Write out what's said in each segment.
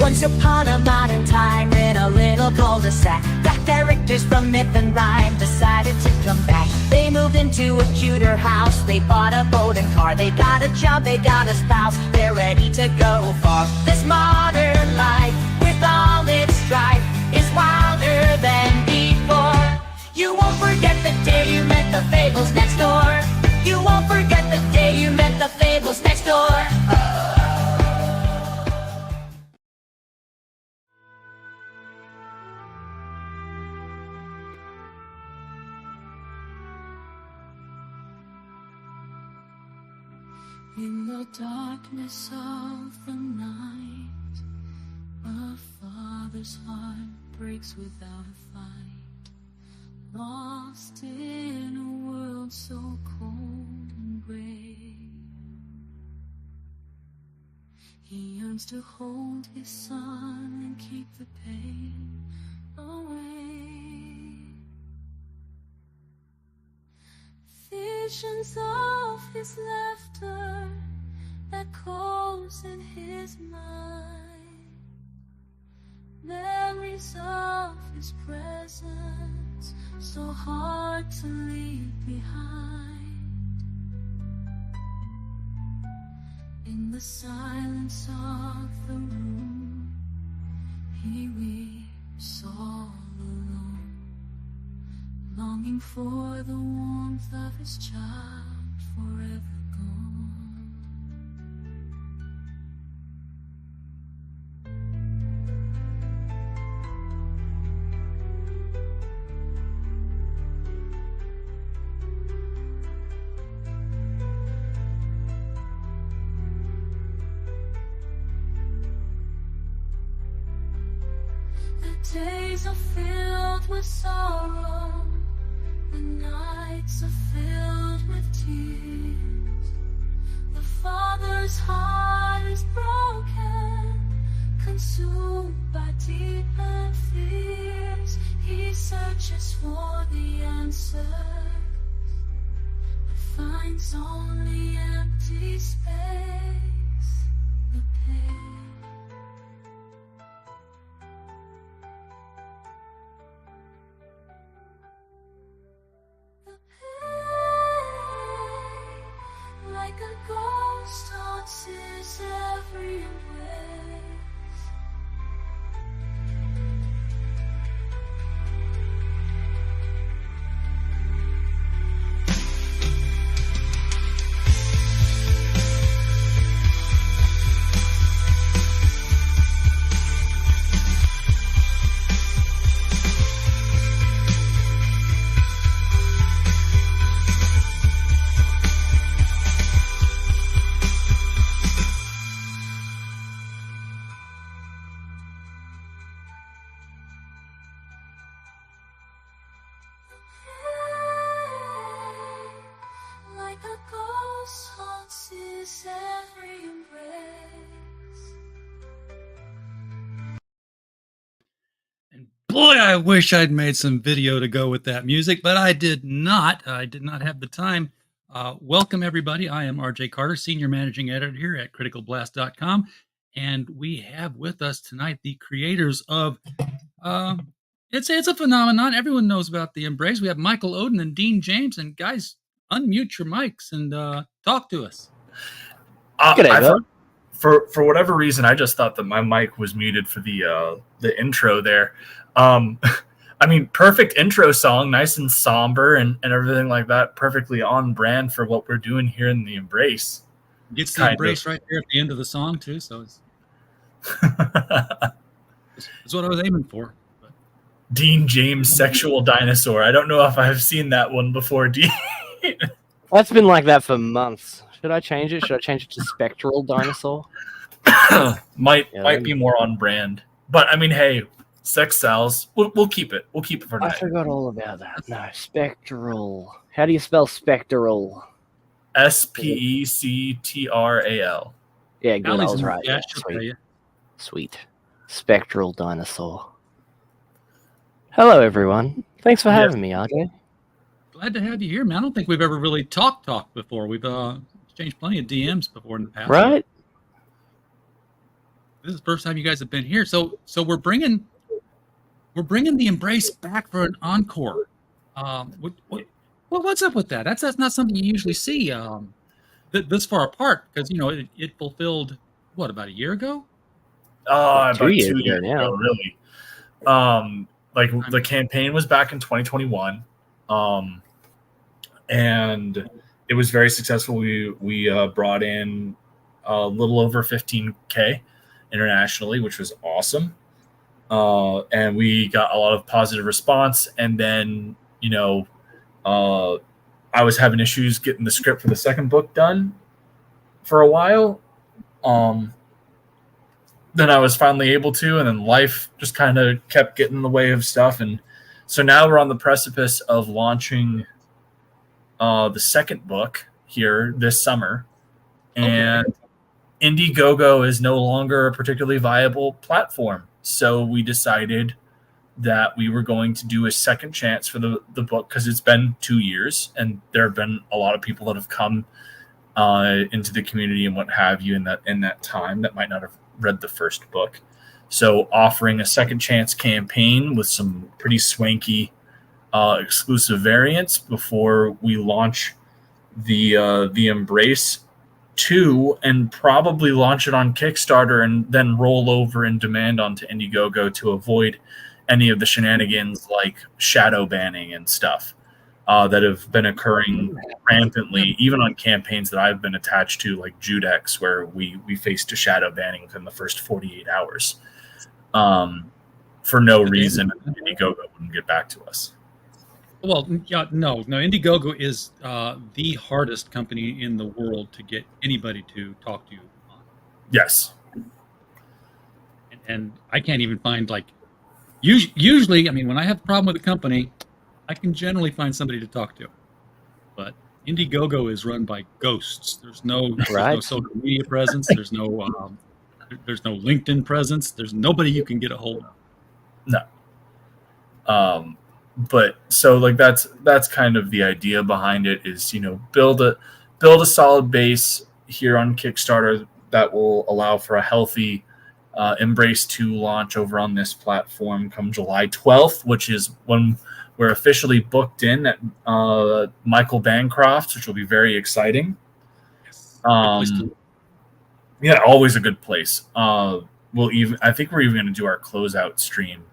Once upon a modern time in a little cul-de-sac, black characters from myth and rhyme decided to come back. They moved into a cuter house, they bought a boat and car. They got a job, they got a spouse, they're ready to go far. This modern life, with all its strife, is wilder than before. You won't forget the day you met the fables next door. You won't forget the day you met the fables next door. In the darkness of the night, a father's heart breaks without a fight. Lost in a world so cold and gray, he yearns to hold his son and keep the pain away. Visions of his laughter echoes in his mind, memories of his presence so hard to leave behind. In the silence of the room, he weeps all alone, longing for the warmth of his child forever gone. The days are filled with sorrow, the nights are filled with tears. The father's heart is broken, consumed by deepened fears. He searches for the answers, but finds only empty space, the pain. Like a ghost haunts his every embrace. Like a ghost haunts his every embrace. And boy, I wish I'd made some video to go with that music, but I did not. I did not have the time. Welcome, everybody. I am RJ Carter, Senior Managing Editor here at criticalblast.com. And we have with us tonight the creators of it's a phenomenon. Everyone knows about the Embrace. We have Michael Oden and Dean James. And guys, unmute your mics and talk to us. For whatever reason, I just thought that my mic was muted for the intro there. I mean, perfect intro song, nice and somber and everything like that. Perfectly on brand for what we're doing here in the Embrace. Gets the Embrace right there at the end of the song too. So it's what I was aiming for. But. Dean James, Sexual Dinosaur. I don't know if I've seen that one before, Dean. That's been like that for months. Should I change it? Should I change it to Spectral Dinosaur? might be more on brand. But I mean, hey, sex sells. We'll keep it. We'll keep it for I tonight. forgot all about that. No, Spectral. How do you spell Spectral? Spectral. Yeah, good. I Allie's was in the right. Yeah, chat, she'll tell sweet. you. Sweet. Spectral Dinosaur. Hello, everyone. Thanks for having me, RJ. Glad to have you here, man. I don't think we've ever really talked before. We've exchanged plenty of DMs before in the past. Right? this is the first time you guys have been here. So we're bringing the Embrace back for an encore. What's up with that? That's not something you usually see this far apart, because it fulfilled what, about a year ago? About 2 years 2 ago years now. ago, really. Like the campaign was back in 2021, and it was very successful. We brought in a little over 15K internationally, which was awesome. And we got a lot of positive response. And then, I was having issues getting the script for the second book done for a while. Then I was finally able to, and then life just kind of kept getting in the way of stuff. And so now we're on the precipice of launching the second book here this summer. And Indiegogo is no longer a particularly viable platform. So we decided that we were going to do a second chance for the book, because it's been 2 years and there have been a lot of people that have come into the community and what have you in that time that might not have read the first book. So offering a second chance campaign with some pretty swanky exclusive variants before we launch the Embrace 2, and probably launch it on Kickstarter and then roll over in demand onto Indiegogo to avoid any of the shenanigans like shadow banning and stuff that have been occurring rampantly, even on campaigns that I've been attached to, like Judex, where we faced a shadow banning within the first 48 hours for no reason. Indiegogo wouldn't get back to us. Well, yeah, no. Indiegogo is the hardest company in the world to get anybody to talk to you on. Yes. And I can't even find, like, usually, I mean, when I have a problem with a company, I can generally find somebody to talk to. But Indiegogo is run by ghosts. There's no social media presence. There's no LinkedIn presence. There's nobody you can get a hold of. No. But so, like, that's kind of the idea behind it, is build a solid base here on Kickstarter that will allow for a healthy Embrace 2 launch over on this platform come July 12th, which is when we're officially booked in at Michael Bancroft's, which will be very exciting. Yeah, always a good place. I think we're even going to do our closeout stream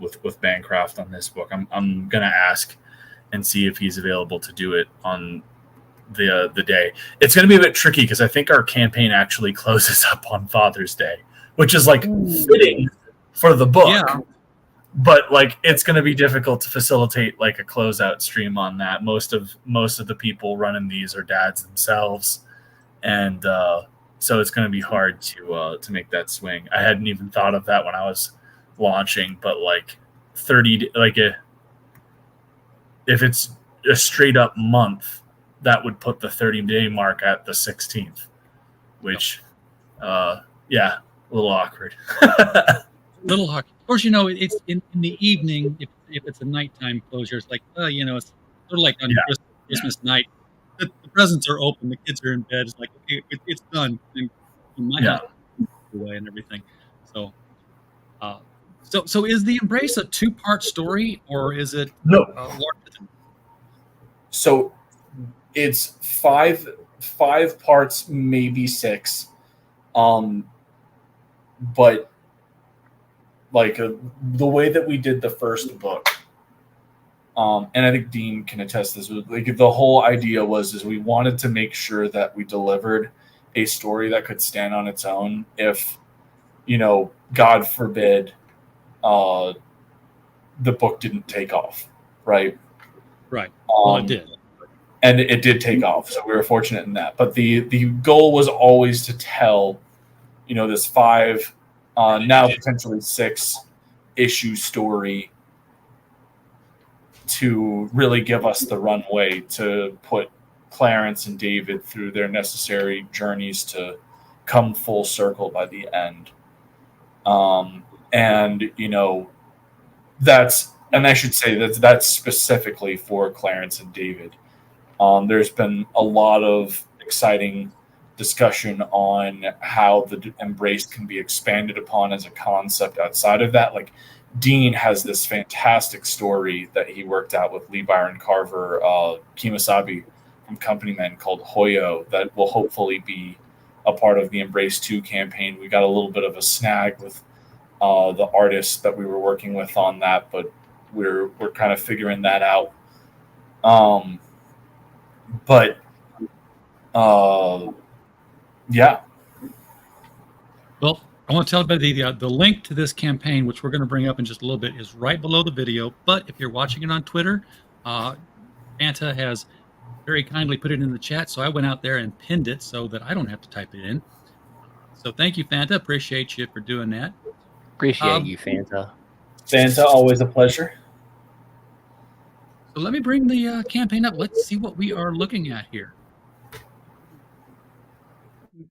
with Bancroft on this book. I'm gonna ask and see if he's available to do it on the day. It's gonna be a bit tricky because I think our campaign actually closes up on Father's Day, which is like fitting for the book. Yeah. But like, it's gonna be difficult to facilitate like a closeout stream on that. Most of the people running these are dads themselves, and so it's gonna be hard to make that swing. I hadn't even thought of that when I was launching, but like 30, if it's a straight up month, that would put the 30-day mark at the 16th, which a little awkward. Little awkward. Of course, it's in the evening. If it's a nighttime closure, it's like it's sort of like on Christmas night. The presents are open, the kids are in bed. It's like, okay, it's done, and my house away and everything. So So is the Embrace a 2-part story, or is it larger than? So it's five parts, maybe 6. But like the way that we did the first book, and I think Dean can attest this, like the whole idea is we wanted to make sure that we delivered a story that could stand on its own if, God forbid, the book didn't take off, right? Right. Well, it did. And it did take off, so we were fortunate in that. But the goal was always to tell, this 5, now potentially 6 issue story to really give us the runway to put Clarence and David through their necessary journeys to come full circle by the end. And I should say that's specifically for Clarence and David. There's been a lot of exciting discussion on how the embrace can be expanded upon as a concept outside of that. Like Dean has this fantastic story that he worked out with Lee Byron Carver, Kimasabi from Company Men, called Hoyo, that will hopefully be a part of the Embrace 2 campaign. We got a little bit of a snag with the artists that we were working with on that, but we're kind of figuring that out. But yeah. Well, I want to tell everybody the link to this campaign, which we're going to bring up in just a little bit, is right below the video. But if you're watching it on Twitter, Fanta has very kindly put it in the chat, so I went out there and pinned it so that I don't have to type it in. So thank you, Fanta. Appreciate you for doing that. Appreciate you, Fanta. Fanta, always a pleasure. So let me bring the campaign up. Let's see what we are looking at here.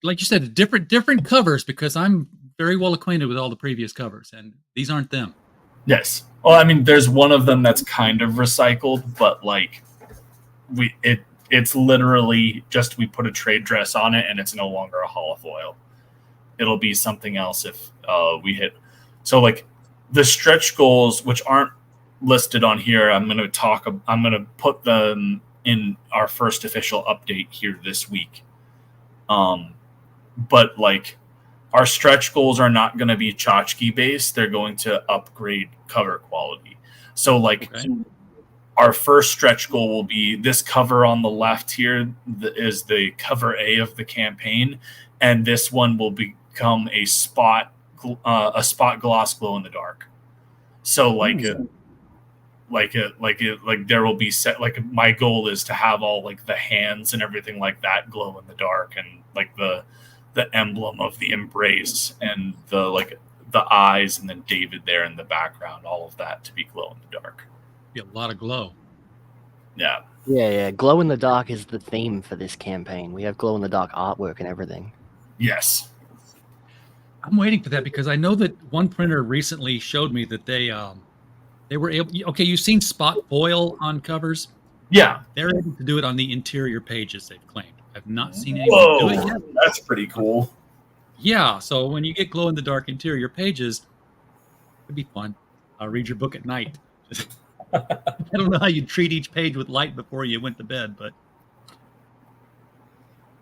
Like you said, different covers, because I'm very well acquainted with all the previous covers, and these aren't them. Yes. Well, I mean, there's one of them that's kind of recycled, but like it's literally just we put a trade dress on it, and it's no longer a holofoil. It'll be something else if we hit. So like the stretch goals, which aren't listed on here, I'm going to put them in our first official update here this week. But like our stretch goals are not going to be tchotchke based. They're going to upgrade cover quality. So like our first stretch goal will be this cover on the left here is the cover A of the campaign. And this one will become a spot gloss glow in the dark. So like, there will be set, like my goal is to have all like the hands and everything like that glow in the dark, and like the emblem of the embrace and the eyes, and then David there in the background, all of that to be glow in the dark. Be a lot of glow. Yeah. Yeah. Glow in the dark is the theme for this campaign. We have glow in the dark artwork and everything. Yes. I'm waiting for that because I know that one printer recently showed me that they were able. Okay, you've seen spot foil on covers. Yeah. They're able to do it on the interior pages, they've claimed. I've not seen anyone do it yet. That's pretty cool. Yeah, so when you get glow in the dark interior pages, it'd be fun. Read your book at night. I don't know how you treat each page with light before you went to bed, but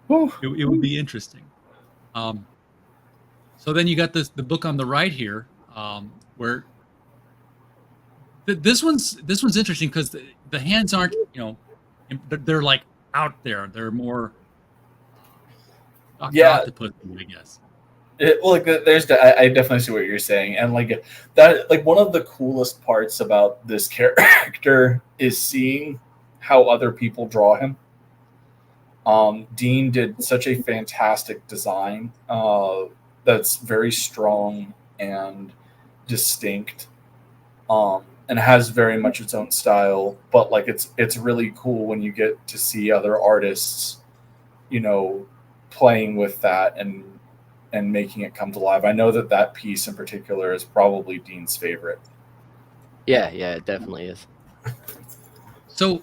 it would be interesting. So then you got the book on the right here, where this one's interesting because the hands aren't, they're like out there. They're more octopus, I guess. I definitely see what you're saying, and like that, like one of the coolest parts about this character is seeing how other people draw him. Dean did such a fantastic design that's very strong and distinct, and has very much its own style. But like it's really cool when you get to see other artists, playing with that and making it come to life. I know that piece in particular is probably Dean's favorite. Yeah, it definitely is. So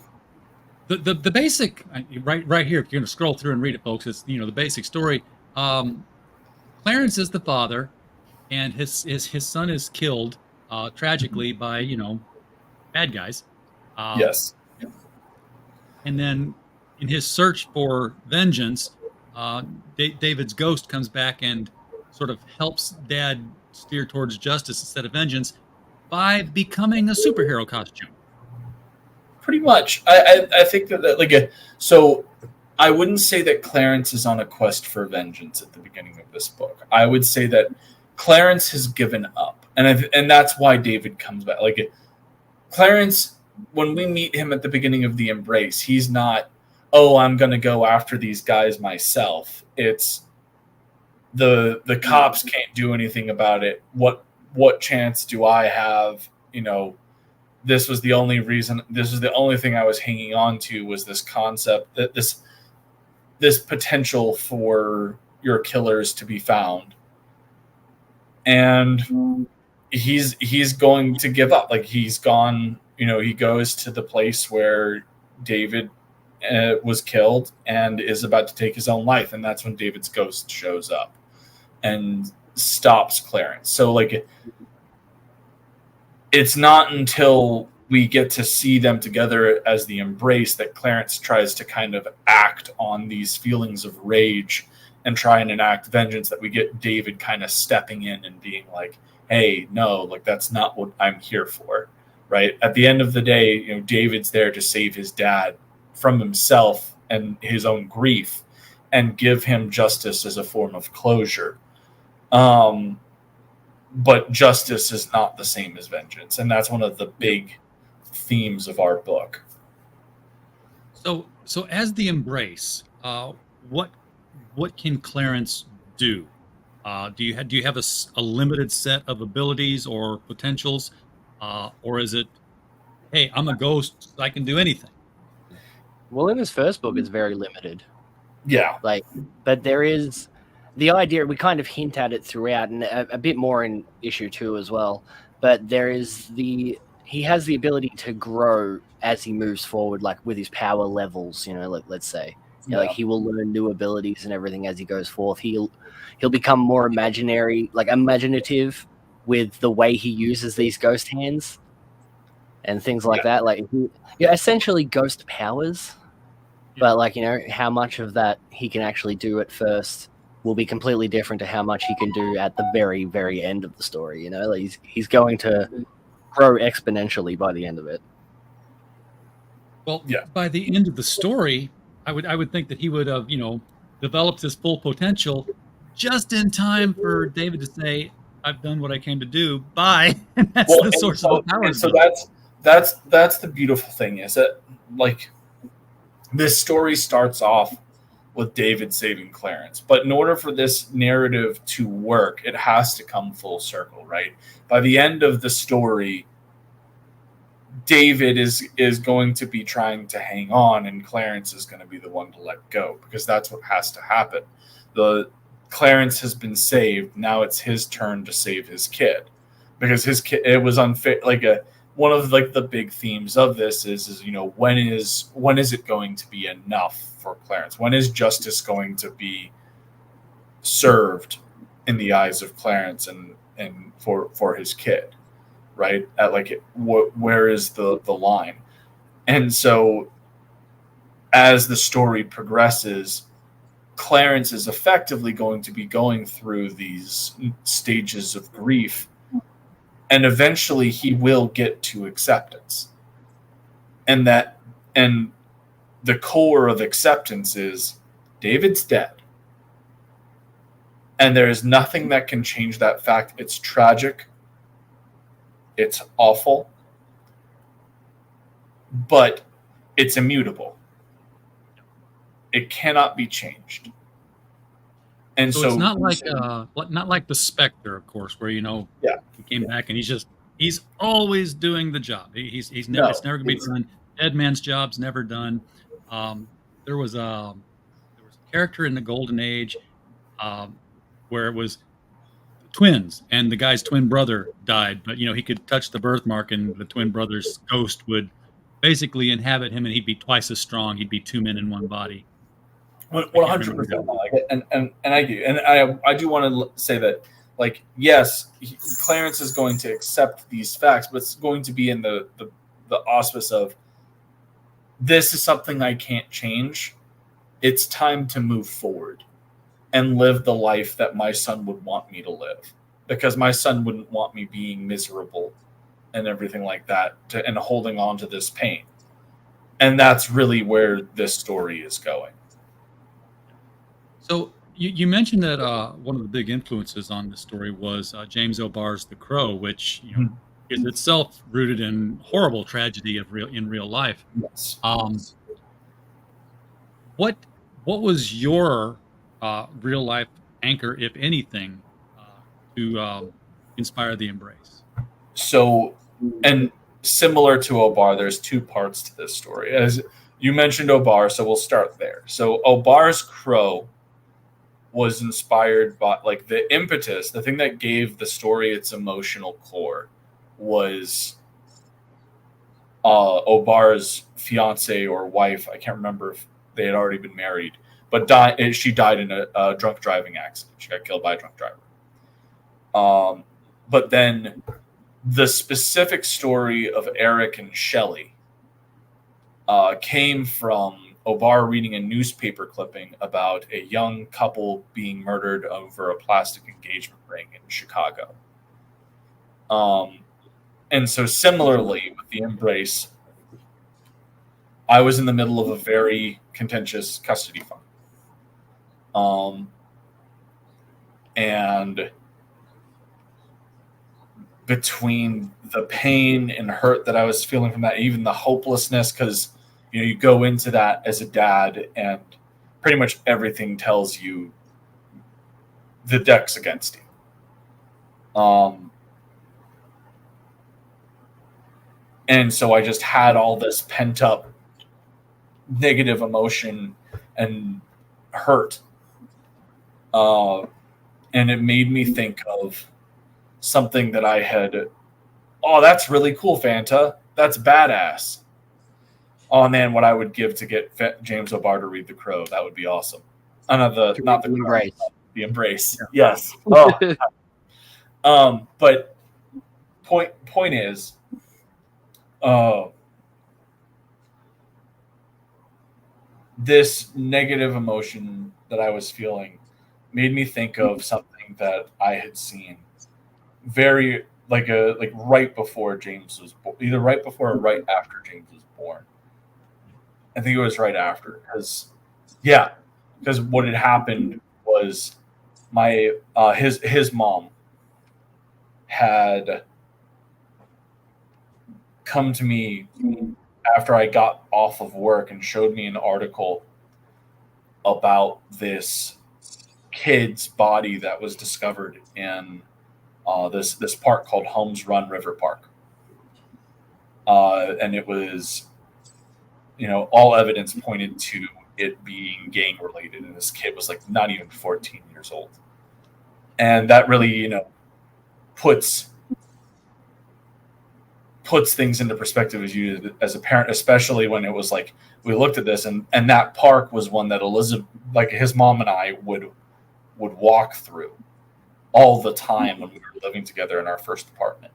the basic right here, if you're going to scroll through and read it, folks, it's the basic story. Clarence is the father, and his son is killed tragically by bad guys. Yes. And then in his search for vengeance, David's ghost comes back and sort of helps Dad steer towards justice instead of vengeance by becoming a superhero costume. Pretty much. I think that so I wouldn't say that Clarence is on a quest for vengeance at the beginning of this book. I would say that Clarence has given up, and that's why David comes back. Like Clarence, when we meet him at the beginning of the Embrace, he's not, oh, I'm going to go after these guys myself. It's the cops can't do anything about it. What chance do I have? This was the only thing I was hanging on to, was this concept that this potential for your killers to be found. And he's going to give up. Like he's gone, he goes to the place where David was killed and is about to take his own life, and that's when David's ghost shows up and stops Clarence. So like, it's not until we get to see them together as the Embrace that Clarence tries to kind of act on these feelings of rage and try and enact vengeance, that we get David kind of stepping in and being like, hey, no, like that's not what I'm here for, right? At the end of the day, you know, David's there to save his dad from himself and his own grief and give him justice as a form of closure. But justice is not the same as vengeance, and that's one of the big themes of our book. So as the Embrace, what can Clarence do? Do you have a limited set of abilities or potentials, or is it, hey, I'm a ghost, I can do anything? Well, in this first book, it's very limited. Yeah. Like, but there is the idea, we kind of hint at it throughout, and a bit more in issue 2 as well. But there is he has the ability to grow as he moves forward, like with his power levels, you know, like, let's say. You know, like he will learn new abilities and everything as he goes forth. He'll become more imaginative with the way he uses these ghost hands and things like that. Like, essentially ghost powers. But like, you know, how much of that he can actually do at first will be completely different to how much he can do at the very, very end of the story. You know, like he's going to grow exponentially by the end of it. Well, by the end of the story, I would think that he would have, you know, developed his full potential just in time for David to say, "I've done what I came to do. Bye." And that's the source of the powers. So that's the beautiful thing, is that like this story starts off with David saving Clarence, but in order for this narrative to work, it has to come full circle, right? By the end of the story, David is going to be trying to hang on, and Clarence is going to be the one to let go, because that's what has to happen. The Clarence has been saved. Now it's his turn to save his kid, because his kid, it was unfair. Like one of like the big themes of this is, you know, when is it going to be enough for Clarence? When is justice going to be served in the eyes of Clarence and for his kid? Right? At like, where is the line? And so as the story progresses, Clarence is effectively going to be going through these stages of grief, and eventually he will get to acceptance. And the core of acceptance is David's dead. And there is nothing that can change that fact. It's tragic. It's awful, but it's immutable. It cannot be changed. And so it's not like the Spectre, of course, where, you know, he came back and he's always doing the job. He's never it's never gonna be done. Dead man's job's never done. There was a character in the Golden Age where it was twins, and the guy's twin brother died, but, you know, he could touch the birthmark and the twin brother's ghost would basically inhabit him, and he'd be twice as strong. He'd be 2 men in one body. 100%. And I do, and I do want to say that, like, yes, Clarence is going to accept these facts, but it's going to be in the auspice of, this is something I can't change. It's time to move forward and live the life that my son would want me to live, because my son wouldn't want me being miserable and everything like that, and holding on to this pain. And that's really where this story is going. So you mentioned that one of the big influences on this story was James O'Barr's The Crow, which, you know, is itself rooted in horrible tragedy in real life. Yes. What was your real life anchor, if anything, to inspire the Embrace? So, and similar to O'Bar, there's 2 parts to this story. As you mentioned O'Bar, so we'll start there. So O'Bar's Crow was inspired by, like, the impetus, the thing that gave the story its emotional core was Obar's fiance or wife, I can't remember if they had already been married, but she died in a drunk driving accident. She got killed by a drunk driver. But then the specific story of Eric and Shelley came from Obar reading a newspaper clipping about a young couple being murdered over a plastic engagement ring in Chicago. And so similarly with the Embrace, I was in the middle of a very contentious custody fight. And between the pain and hurt that I was feeling from that, even the hopelessness, because you go into that as a dad and pretty much everything tells you the deck's against you. And so I just had all this pent up negative emotion and hurt. And it made me think of something that I had, oh, that's really cool, Fanta. That's badass. Oh man, what I would give to get James O'Barr to read The Crow. That would be awesome. Not the Embrace. The Embrace. Yes. Oh. But point is, this negative emotion that I was feeling made me think of something that I had seen very like right before James was born, either right before or right after James was born. I think it was right after, because what had happened was my his mom had come to me after I got off of work and showed me an article about this kid's body that was discovered in this park called Holmes Run River Park. And it was, all evidence pointed to it being gang related. And this kid was like not even 14 years old. And that really, puts things into perspective as a parent, especially when it was like, we looked at this and that park was one that Elizabeth, like his mom and I would walk through all the time when we were living together in our first apartment.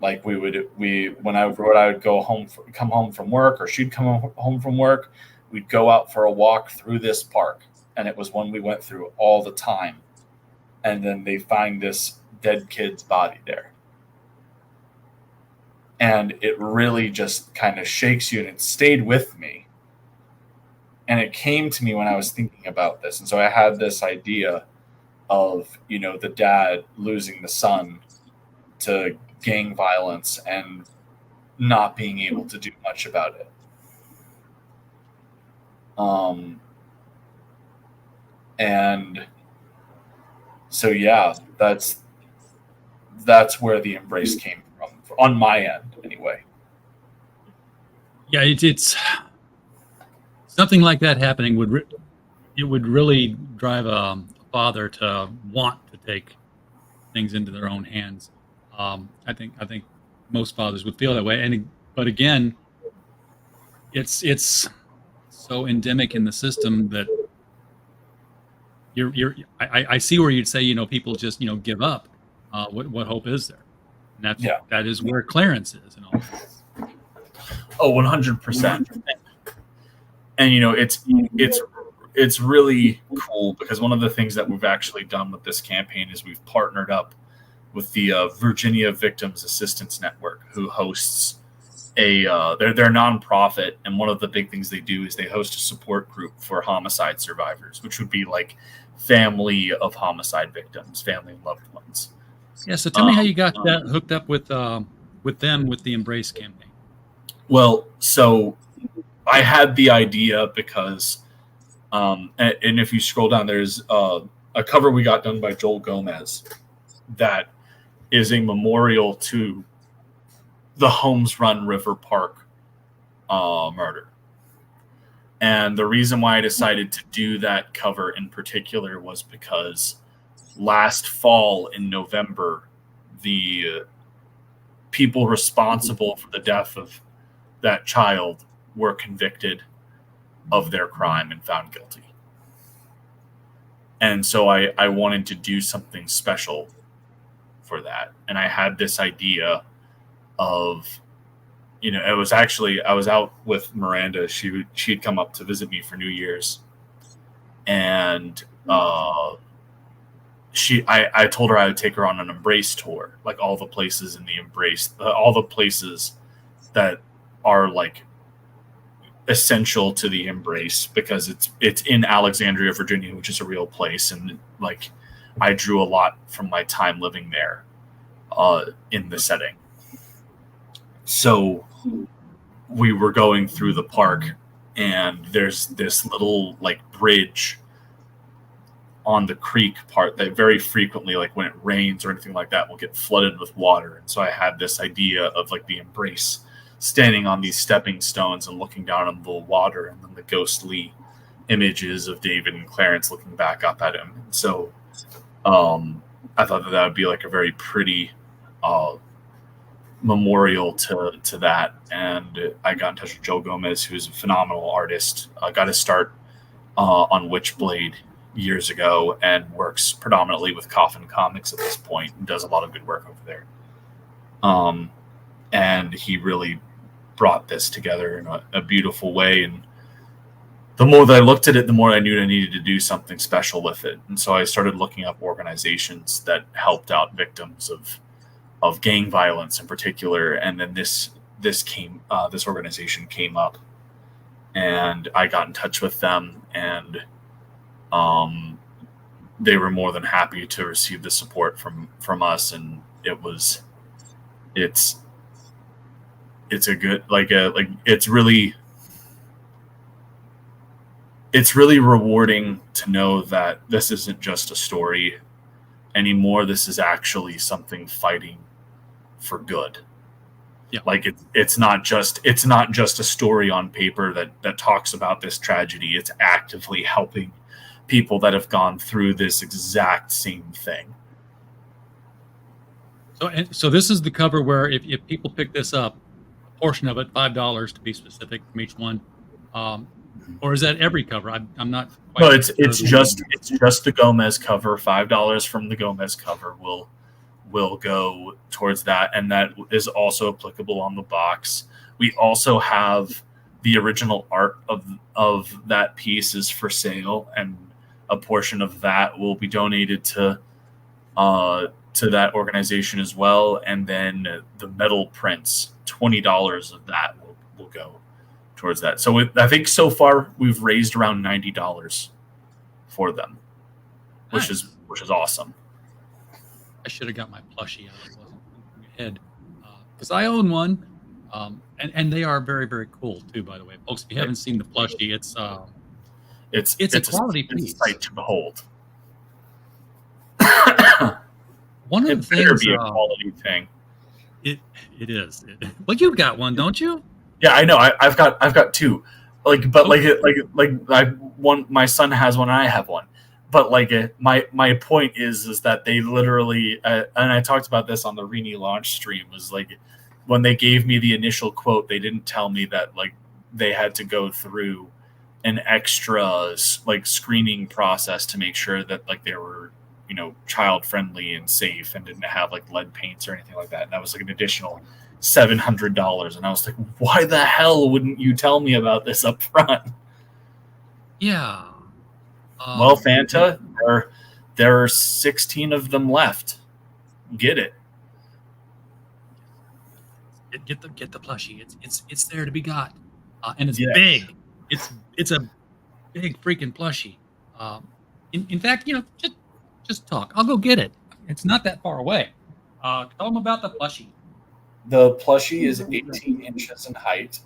Like when I would come home from work, or she'd come home from work, we'd go out for a walk through this park. And it was one we went through all the time. And then they find this dead kid's body there. And it really just kind of shakes you, and it stayed with me. And it came to me when I was thinking about this. And so I had this idea of, the dad losing the son to gang violence and not being able to do much about it. And so, yeah, that's where the Embrace came from, on my end anyway. Yeah, it's something like that happening would really drive a father to want to take things into their own hands. I think most fathers would feel that way, but again, it's so endemic in the system that I see where you'd say, people just give up. What hope is there? And that is where Clarence is and all this. Oh, 100%. And it's really cool, because one of the things that we've actually done with this campaign is we've partnered up with the Virginia Victims Assistance Network, who hosts they're nonprofit, and one of the big things they do is they host a support group for homicide survivors, which would be like family of homicide victims, family and loved ones. Yeah, so tell me how you got that hooked up with them with the Embrace campaign. Well, so I had the idea because, and if you scroll down, there's a cover we got done by Joel Gomez that is a memorial to the Holmes Run River Park murder. And the reason why I decided to do that cover in particular was because last fall in November, the people responsible for the death of that child were convicted of their crime and found guilty. And so I wanted to do something special for that. And I had this idea of, it was actually, I was out with Miranda. She'd come up to visit me for New Year's. And I told her I would take her on an Embrace tour, like all the places in the Embrace, all the places that are like essential to the Embrace, because it's in Alexandria, Virginia, which is a real place, and like I drew a lot from my time living there in the setting. So we were going through the park, and there's this little like bridge on the creek part that very frequently, like when it rains or anything like that, will get flooded with water. And so I had this idea of like the Embrace standing on these stepping stones and looking down on the water, and then the ghostly images of David and Clarence looking back up at him. And so I thought that would be like a very pretty memorial to that. And I got in touch with Joe Gomez, who's a phenomenal artist. Got his start on Witchblade years ago and works predominantly with Coffin Comics at this point and does a lot of good work over there. And he really brought this together in a beautiful way. And the more that I looked at it, the more I knew I needed to do something special with it. And so I started looking up organizations that helped out victims of gang violence in particular. And then this organization came up, and I got in touch with them, and they were more than happy to receive the support from us. And it's a good, it's really rewarding to know that this isn't just a story anymore. This is actually something fighting for good. Yeah. Like it's not just a story on paper that talks about this tragedy. It's actively helping people that have gone through this exact same thing. So this is the cover where if people pick this up, a portion of it, $5 to be specific from each one, or is that every cover? I'm not quite No, it's just the Gomez cover. $5 from the Gomez cover will go towards that, and that is also applicable on the box. We also have the original art of that piece is for sale, and a portion of that will be donated to that organization as well. And then the metal prints, $20 of that will go towards that. So I think so far we've raised around $90 for them, which Nice. is awesome. I should have got my plushie out. It wasn't in my head, because I own one, and they are very, very cool too. By the way, folks, if you haven't seen the plushie, it's a quality piece. It's a sight to behold. One of It the better things be a quality thing. it is. Well, you got one, don't you? Yeah, I know. I've got two. My son has one and I have one. But my point is that they literally, and I talked about this on the Rini launch stream, was like when they gave me the initial quote, they didn't tell me that like they had to go through an extra like screening process to make sure that like they were, child friendly and safe and didn't have like lead paints or anything like that. And that was like an additional $700. And I was like, why the hell wouldn't you tell me about this up front? Yeah. Well, Fanta, there are 16 of them left. Get it. Get the plushie. It's there to be got, and it's Yes. big. It's a big freaking plushie. In fact, just talk. I'll go get it. It's not that far away. Tell them about the plushie. The plushie is 18 inches in height.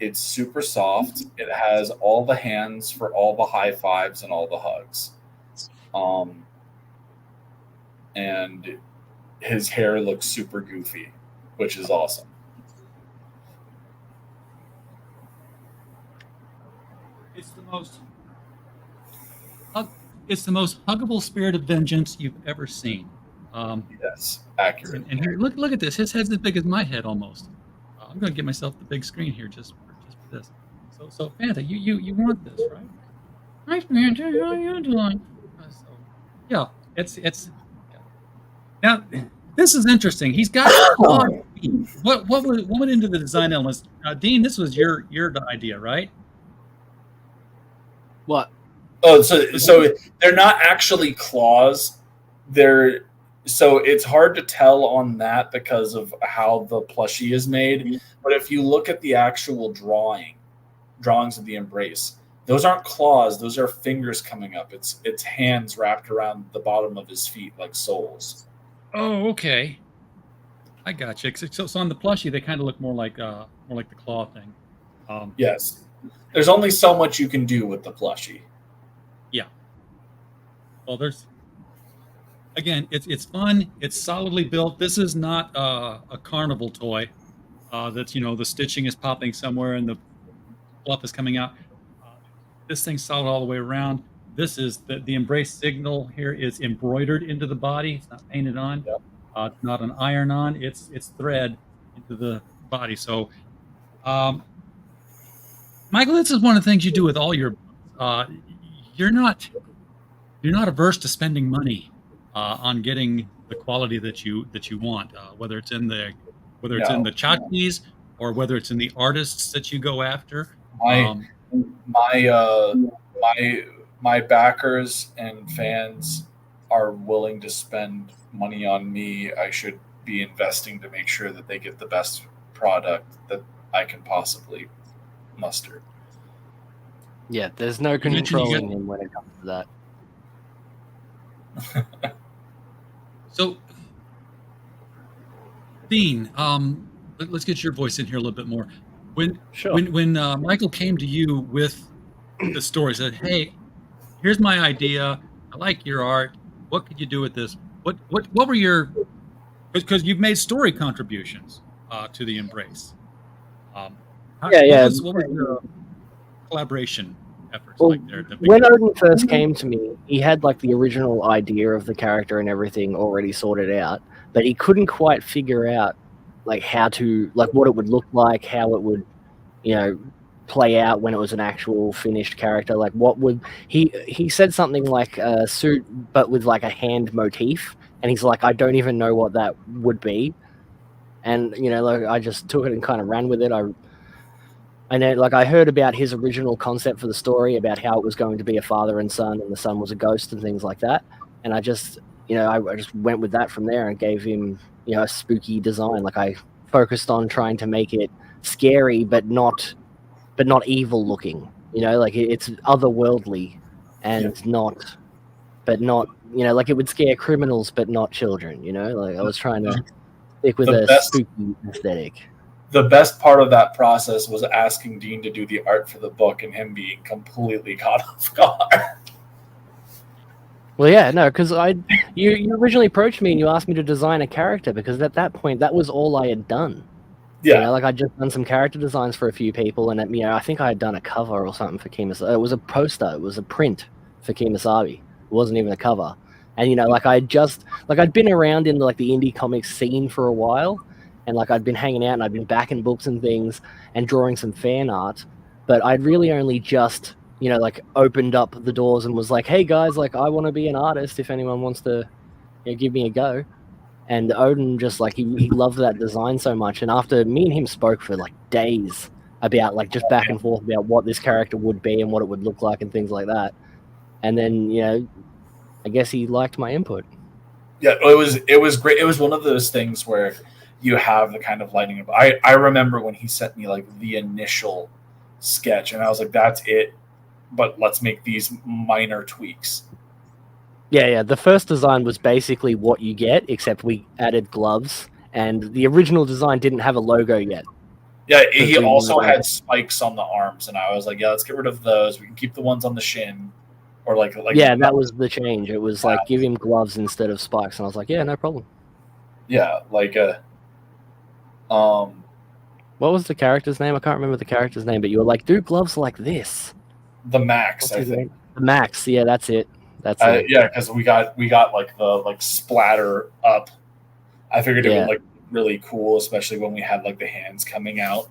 It's super soft. It has all the hands for all the high fives and all the hugs. And his hair looks super goofy, which is awesome. It's the most huggable spirit of vengeance you've ever seen. Yes, accurate. And here, look at this. His head's as big as my head almost. I'm going to get myself the big screen here just for this. So Fanta, you want this, right? Hi, Fanta. How you doing? Yeah, it's yeah. Now. This is interesting. He's got clawed feet. What went into the design elements? Dean, this was your idea, right? What? Oh, so they're not actually claws. So it's hard to tell on that because of how the plushie is made. But if you look at the actual drawings of the embrace, those aren't claws. Those are fingers coming up. It's hands wrapped around the bottom of his feet like soles. Oh, okay. I got you. So on the plushie, they kind of look more like the claw thing. Yes, there's only so much you can do with the plushie. Yeah. Well, it's fun. It's solidly built. This is not a carnival toy. That's the stitching is popping somewhere and the fluff is coming out. This thing's solid all the way around. This is the embrace signal here is embroidered into the body. It's not painted on. Yep. It's not an iron on. It's thread into the body. So, Michael, this is one of the things you do with all your. You're not averse to spending money on getting the quality that you want, whether it's in the tchotchkes or whether it's in the artists that you go after. My backers and fans are willing to spend money on me. I should be investing to make sure that they get the best product that I can possibly muster. Yeah, there's no controlling him when it comes to that. So, Dean, let's get your voice in here a little bit more. When Michael came to you with the story, said, "Hey, here's my idea. I like your art. What could you do with this?" What were your? Because you've made story contributions to the Embrace. What was your collaboration efforts like there? When Oden first came to me, he had like the original idea of the character and everything already sorted out, but he couldn't quite figure out like how to what it would look like, how it would, play out when it was an actual finished character. Like what would he said something like a suit but with like a hand motif, and he's like, I don't even know what that would be. And I just took it and kind of ran with it. I know, I heard about his original concept for the story about how it was going to be a father and son, and the son was a ghost and things like that. And I just, I just went with that from there and gave him, a spooky design. Like I focused on trying to make it scary, but not evil looking. It's otherworldly and not, it would scare criminals, but not children. I was trying to stick with a spooky aesthetic. The best part of that process was asking Dean to do the art for the book and him being completely caught off guard. Well, yeah, no, because you originally approached me and you asked me to design a character, because at that point that was all I had done. Yeah, I'd just done some character designs for a few people, and I think I had done a cover or something for Kemosabe. It was a poster, it was a print for Kemosabe. It wasn't even a cover, and I'd been around in the indie comics scene for a while. And I'd been hanging out and I'd been backing books and things and drawing some fan art, but I'd really only just, opened up the doors and was like, hey guys, I want to be an artist if anyone wants to give me a go. And Oden just he loved that design so much. And after me and him spoke for days about just back and forth about what this character would be and what it would look like and things like that. And then, I guess he liked my input. Yeah, it was great. It was one of those things where you have the kind of lighting of. I remember when he sent me the initial sketch, and I was like, "That's it," but let's make these minor tweaks. Yeah. The first design was basically what you get, except we added gloves, and the original design didn't have a logo yet. Yeah, he also had spikes on the arms, and I was like, "Yeah, let's get rid of those. We can keep the ones on the shin." Or yeah, that was the change. It was give him gloves instead of spikes, and I was like, "Yeah, no problem." Yeah, what was the character's name? I can't remember the character's name, but you were like, do gloves like this. The Max, I think. The Max, yeah, that's it. That's it. Yeah, because we got like the splatter up. I figured it would look really cool, especially when we had like the hands coming out.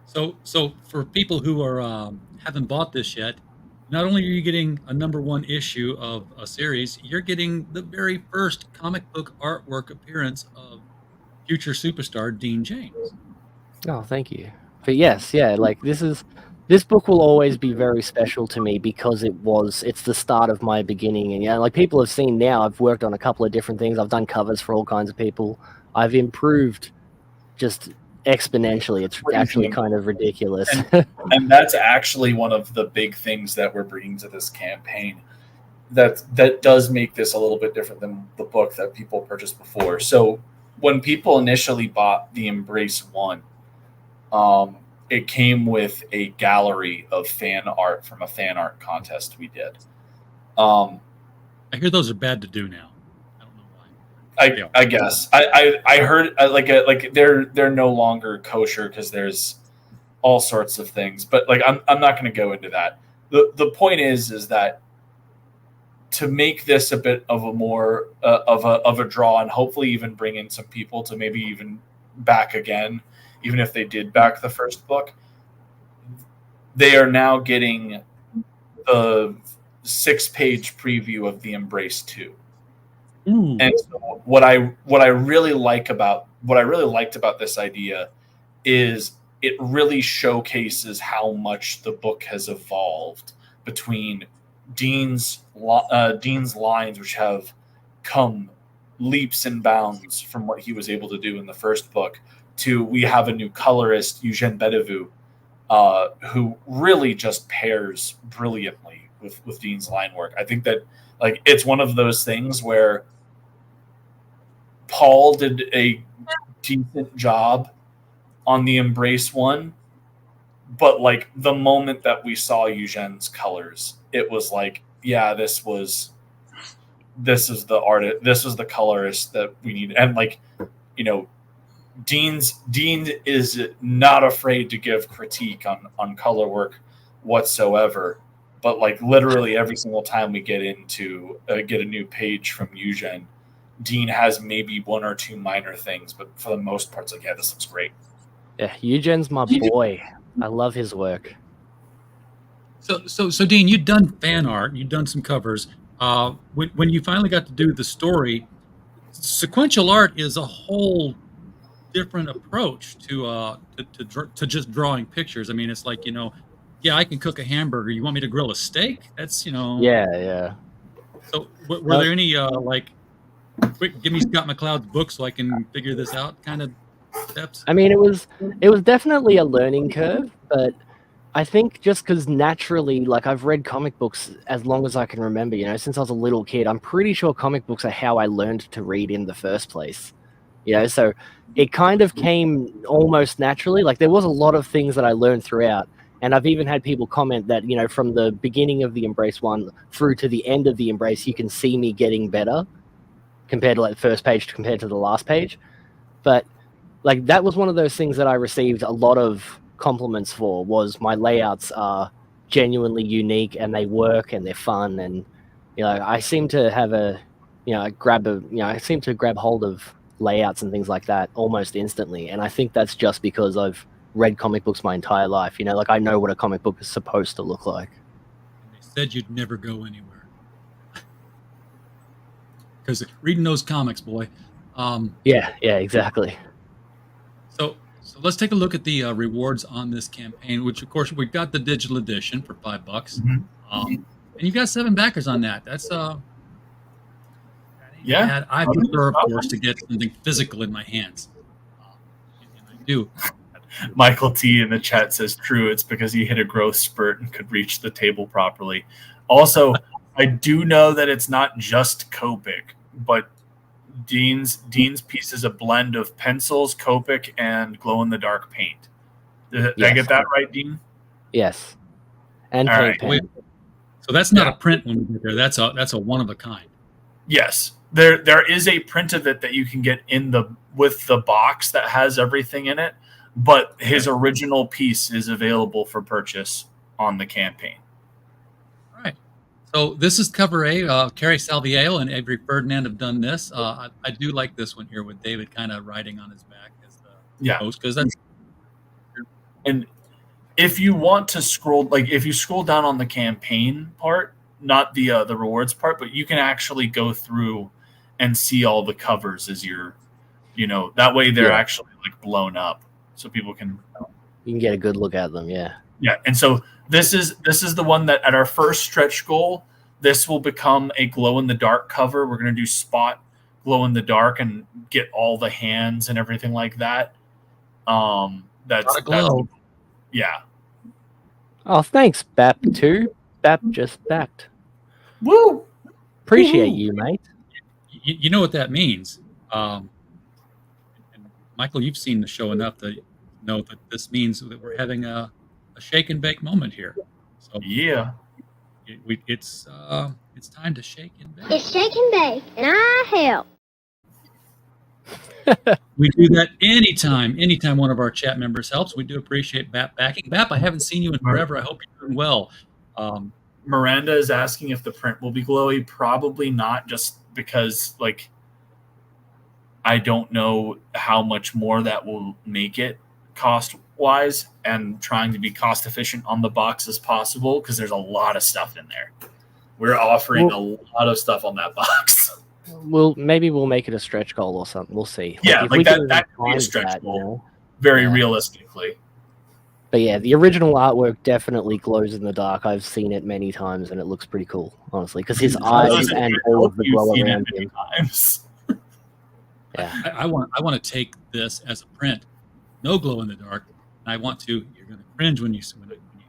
So for people who are haven't bought this yet, not only are you getting a #1 issue of a series, you're getting the very first comic book artwork appearance of future superstar Dean James. Oh, thank you. But yes, yeah, like this book will always be very special to me because it's the start of my beginning. And like people have seen now, I've worked on a couple of different things. I've done covers for all kinds of people. I've improved just exponentially. It's actually kind of ridiculous. And that's actually one of the big things that we're bringing to this campaign. That does make this a little bit different than the book that people purchased before. So when people initially bought the Embrace One, it came with a gallery of fan art from a fan art contest we did. I hear those are bad to do now. I don't know why. I guess I heard like they're no longer kosher because there's all sorts of things. But like I'm not going to go into that. The point is that to make this a bit of a more of a draw, and hopefully even bring in some people to maybe even back again, even if they did back the first book, they are now getting the 6-page preview of the Embrace 2. Ooh. And so what I really liked about this idea is it really showcases how much the book has evolved between Dean's lines, which have come leaps and bounds from what he was able to do in the first book, to we have a new colorist, Eugene Bedevue, who really just pairs brilliantly with Dean's line work. I think that like it's one of those things where Paul did a decent job on the Embrace One, but like the moment that we saw Eugene's colors, it was like, yeah, this is the artist, this is the colorist that we need. And like, you know, Dean is not afraid to give critique on color work whatsoever, but like literally every single time we get a new page from Eugen, Dean has maybe one or two minor things, but for the most part, it's like, yeah, this looks great. Yeah, Eugen's my boy. I love his work. So Dean, you've done fan art, you've done some covers. When you finally got to do the story, sequential art is a whole different approach to just drawing pictures. I mean, it's like, you know, yeah, I can cook a hamburger. You want me to grill a steak? That's, you know. Yeah. So were there any like, quick, give me Scott McCloud's book so I can figure this out kind of steps? I mean, it was definitely a learning curve, but I think just because naturally, like I've read comic books as long as I can remember, you know, since I was a little kid. I'm pretty sure comic books are how I learned to read in the first place. You know, so it kind of came almost naturally. Like there was a lot of things that I learned throughout. And I've even had people comment that, you know, from the beginning of the Embrace One through to the end of the Embrace, you can see me getting better compared to like the first page compared to the last page. But like that was one of those things that I received a lot of compliments for, was my layouts are genuinely unique and they work and they're fun. And, you know, I seem to have I seem to grab hold of layouts and things like that almost instantly. And I think that's just because I've read comic books my entire life. You know, like I know what a comic book is supposed to look like. They said you'd never go anywhere. Because reading those comics, boy. Yeah, exactly. So let's take a look at the rewards on this campaign, which of course we've got the digital edition for $5. Mm-hmm. And you've got 7 backers on that. That's yeah. I prefer, of course, to get something physical in my hands. And I do. Michael T in the chat says true. It's because he hit a growth spurt and could reach the table properly. Also, I do know that it's not just Copic, but Dean's piece is a blend of pencils, Copic, and glow-in-the-dark paint. Did I get that right, Dean? Yes. And all paint right. pen. So that's not a print when we get there. That's a one of a kind. Yes. There is a print of it that you can get with the box that has everything in it, but his original piece is available for purchase on the campaign. So this is cover A. Carrie Salviello and Avery Ferdinand have done this. I do like this one here with David kind of riding on his back as the host, because that's. And if you want to scroll, like if you scroll down on the campaign part, not the rewards part, but you can actually go through and see all the covers as you're, that way they're actually like blown up, so people can. You can get a good look at them. Yeah. Yeah, and so this is the one that at our first stretch goal, this will become a glow in the dark cover. We're going to do spot glow in the dark and get all the hands and everything like that. That's yeah. Oh, thanks, BAP2. BAP just backed. Woo! Appreciate Woo-hoo. you, mate. You know what that means. And Michael, you've seen the show enough to know that this means that we're having a shake and bake moment here. So yeah, it's time to shake and bake. It's shake and bake, and I help. We do that anytime one of our chat members helps. We do appreciate BAP backing. BAP, I haven't seen you in forever. I hope you're doing well. Miranda is asking if the print will be glowy. Probably not, just because like I don't know how much more that will make it cost wise, and trying to be cost efficient on the box as possible, because there's a lot of stuff in there. We're offering a lot of stuff on that box. Maybe we'll make it a stretch goal or something. We'll see. Yeah, like that could be a stretch goal. Very realistically. But yeah, the original artwork definitely glows in the dark. I've seen it many times, and it looks pretty cool, honestly, because his eyes and all of the glow around him. Yeah, I want to take this as a print, no glow in the dark. And I want to. You're going to cringe when you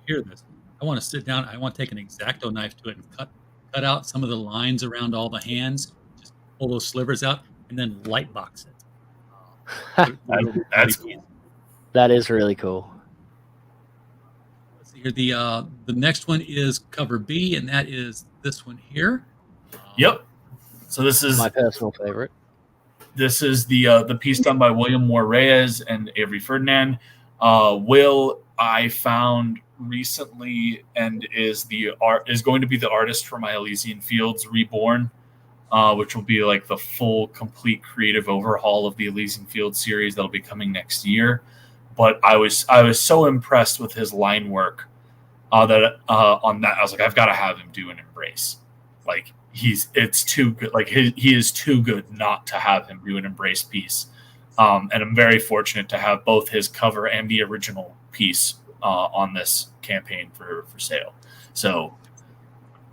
hear this. I want to sit down. I want to take an X-Acto knife to it and cut out some of the lines around all the hands. Just pull those slivers out and then light box it. That's cool. That is really cool. Let's see here. The next one is cover B, and that is this one here. Yep. So this is my personal favorite. This is the piece done by William Moore Reyes and Avery Ferdinand. Will, I found recently, and is going to be the artist for my Elysian Fields Reborn, which will be like the full, complete creative overhaul of the Elysian Fields series that'll be coming next year. But I was so impressed with his line work that on that I was like, I've got to have him do an Embrace. Like it's too good. Like he is too good not to have him do an Embrace piece. And I'm very fortunate to have both his cover and the original piece on this campaign for sale. So,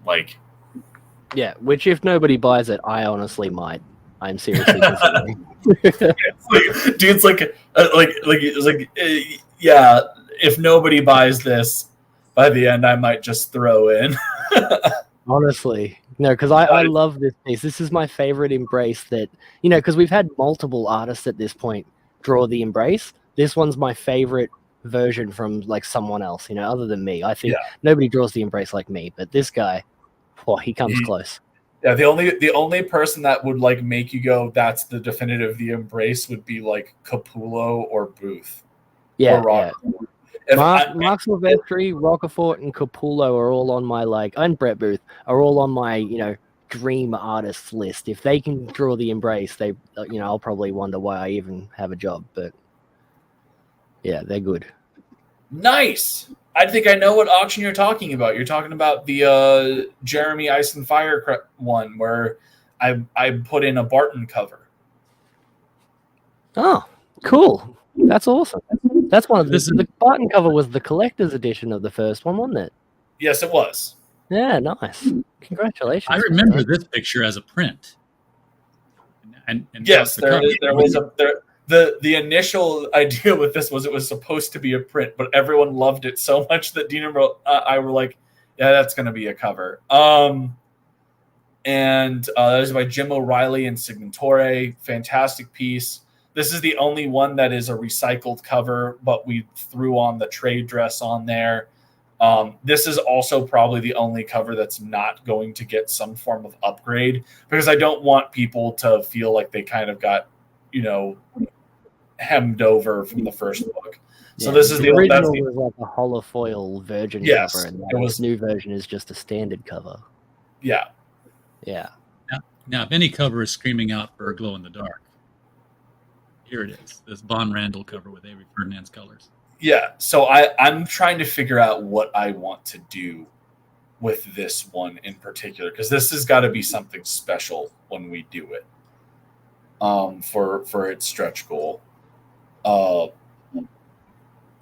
like, yeah. Which, if nobody buys it, I honestly might. I'm seriously considering. Dude's yeah. If nobody buys this, by the end, I might just throw in. Honestly. No, because I love this piece. This is my favorite Embrace that, because we've had multiple artists at this point draw the Embrace. This one's my favorite version from like someone else, other than me. I think nobody draws the Embrace like me, but this guy, he comes close. Yeah, the only person that would like make you go, that's the definitive the Embrace would be like Capullo or Booth. Yeah, or Mark Silvestri, Rocafort, and Capullo are all on my and Brett Booth are all on my dream artists list. If they can draw the Embrace, they I'll probably wonder why I even have a job. But yeah, they're good. Nice. I think I know what auction you're talking about. You're talking about the Jeremy Ice and Fire one where I put in a Barton cover. Oh, cool. That's awesome. That's one of the Barton cover was the collector's edition of the first one, wasn't it? Yes, it was. Yeah, nice. Congratulations. I remember this picture as a print. And yes, there was the initial idea with this was it was supposed to be a print, but everyone loved it so much that Dean and I were like, yeah, that's going to be a cover. And that is by Jim O'Reilly and Signature. Fantastic piece. This is the only one that is a recycled cover, but we threw on the trade dress on there. This is also probably the only cover that's not going to get some form of upgrade, because I don't want people to feel like they kind of got, hemmed over from the first book. So this is the original was like a holofoil virgin cover, and it was, this new version is just a standard cover. Yeah. Yeah. Now, if any cover is screaming out for a glow in the dark, here it is. This Von Randall cover with Avery Ferdinand's colors. Yeah. So I'm trying to figure out what I want to do with this one in particular, because this has got to be something special when we do it. For its stretch goal.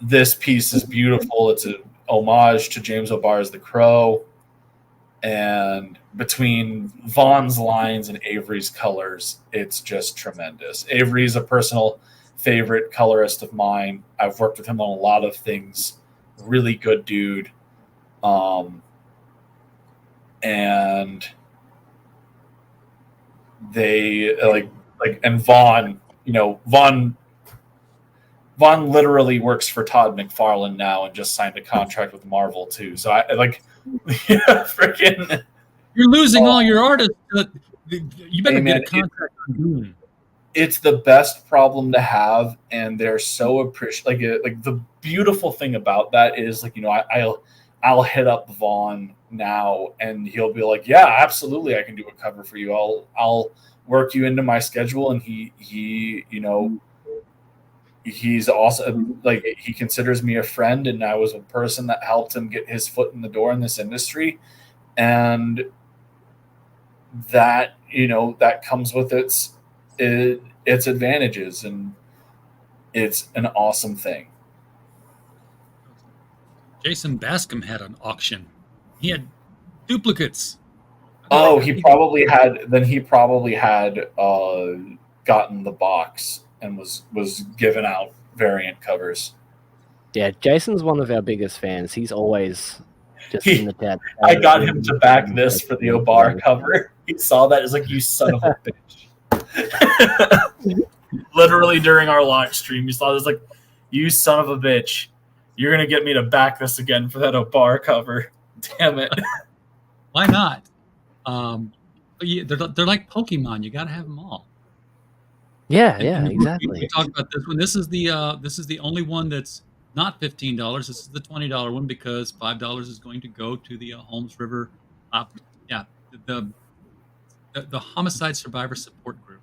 This piece is beautiful. It's an homage to James O'Barr's The Crow. And between Vaughn's lines and Avery's colors, it's just tremendous. Avery's a personal favorite colorist of mine. I've worked with him on a lot of things. Really good dude. And they and Vaughn, Vaughn literally works for Todd McFarlane now and just signed a contract with Marvel too. So I freaking. You're losing all your artists. You better get a contract on Dune. It's the best problem to have, and they're so appreciative. Like the beautiful thing about that is, I'll hit up Vaughn now, and he'll be like, "Yeah, absolutely, I can do a cover for you. I'll work you into my schedule." And he's also he considers me a friend, and I was a person that helped him get his foot in the door in this industry, and that that comes with its advantages, and it's an awesome thing. Jason Bascom had an auction. He had duplicates. Oh, he probably had gotten the box and was giving out variant covers. Yeah, Jason's one of our biggest fans. He's always just in the tent. I got him to back this for the O'Barr cover. He saw that. It's like, you son of a bitch. Literally during our live stream, he saw this, like, you son of a bitch. You're going to get me to back this again for that O'Barr cover. Damn it. Why not? They're like Pokemon. You got to have them all. Yeah, exactly. We talked about this one. This is the only one that's not $15. This is the $20 one, because $5 is going to go to the Holmes River, the Homicide Survivor Support Group.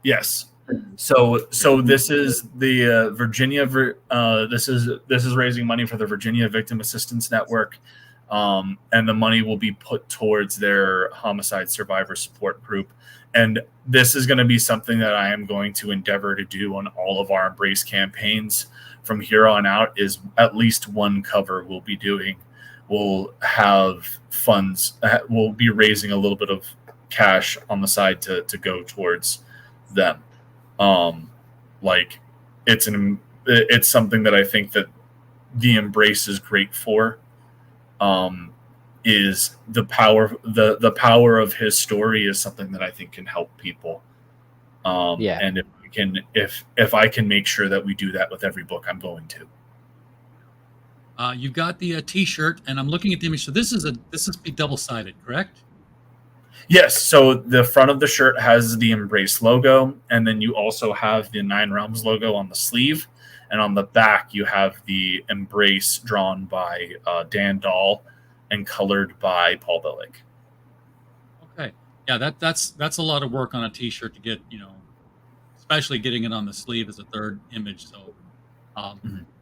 Yes. So this is the Virginia. This is raising money for the Virginia Victim Assistance Network, and the money will be put towards their Homicide Survivor Support Group. And this is going to be something that I am going to endeavor to do on all of our Embrace campaigns from here on out. Is at least one cover we'll be doing. We'll have funds. We'll be raising a little bit of cash on the side to go towards them. It's something that I think that the Embrace is great for. Is the power of his story is something that I think can help people. And if I can make sure that we do that with every book, I'm going to. You've got the T-shirt, and I'm looking at the image. So this is be double-sided, correct? Yes. So the front of the shirt has the Embrace logo, and then you also have the Nine Realms logo on the sleeve, and on the back you have the Embrace drawn by Dan Dahl and colored by Paul Billick. Okay. Yeah, that's a lot of work on a T-shirt to get, especially getting it on the sleeve as a third image. So,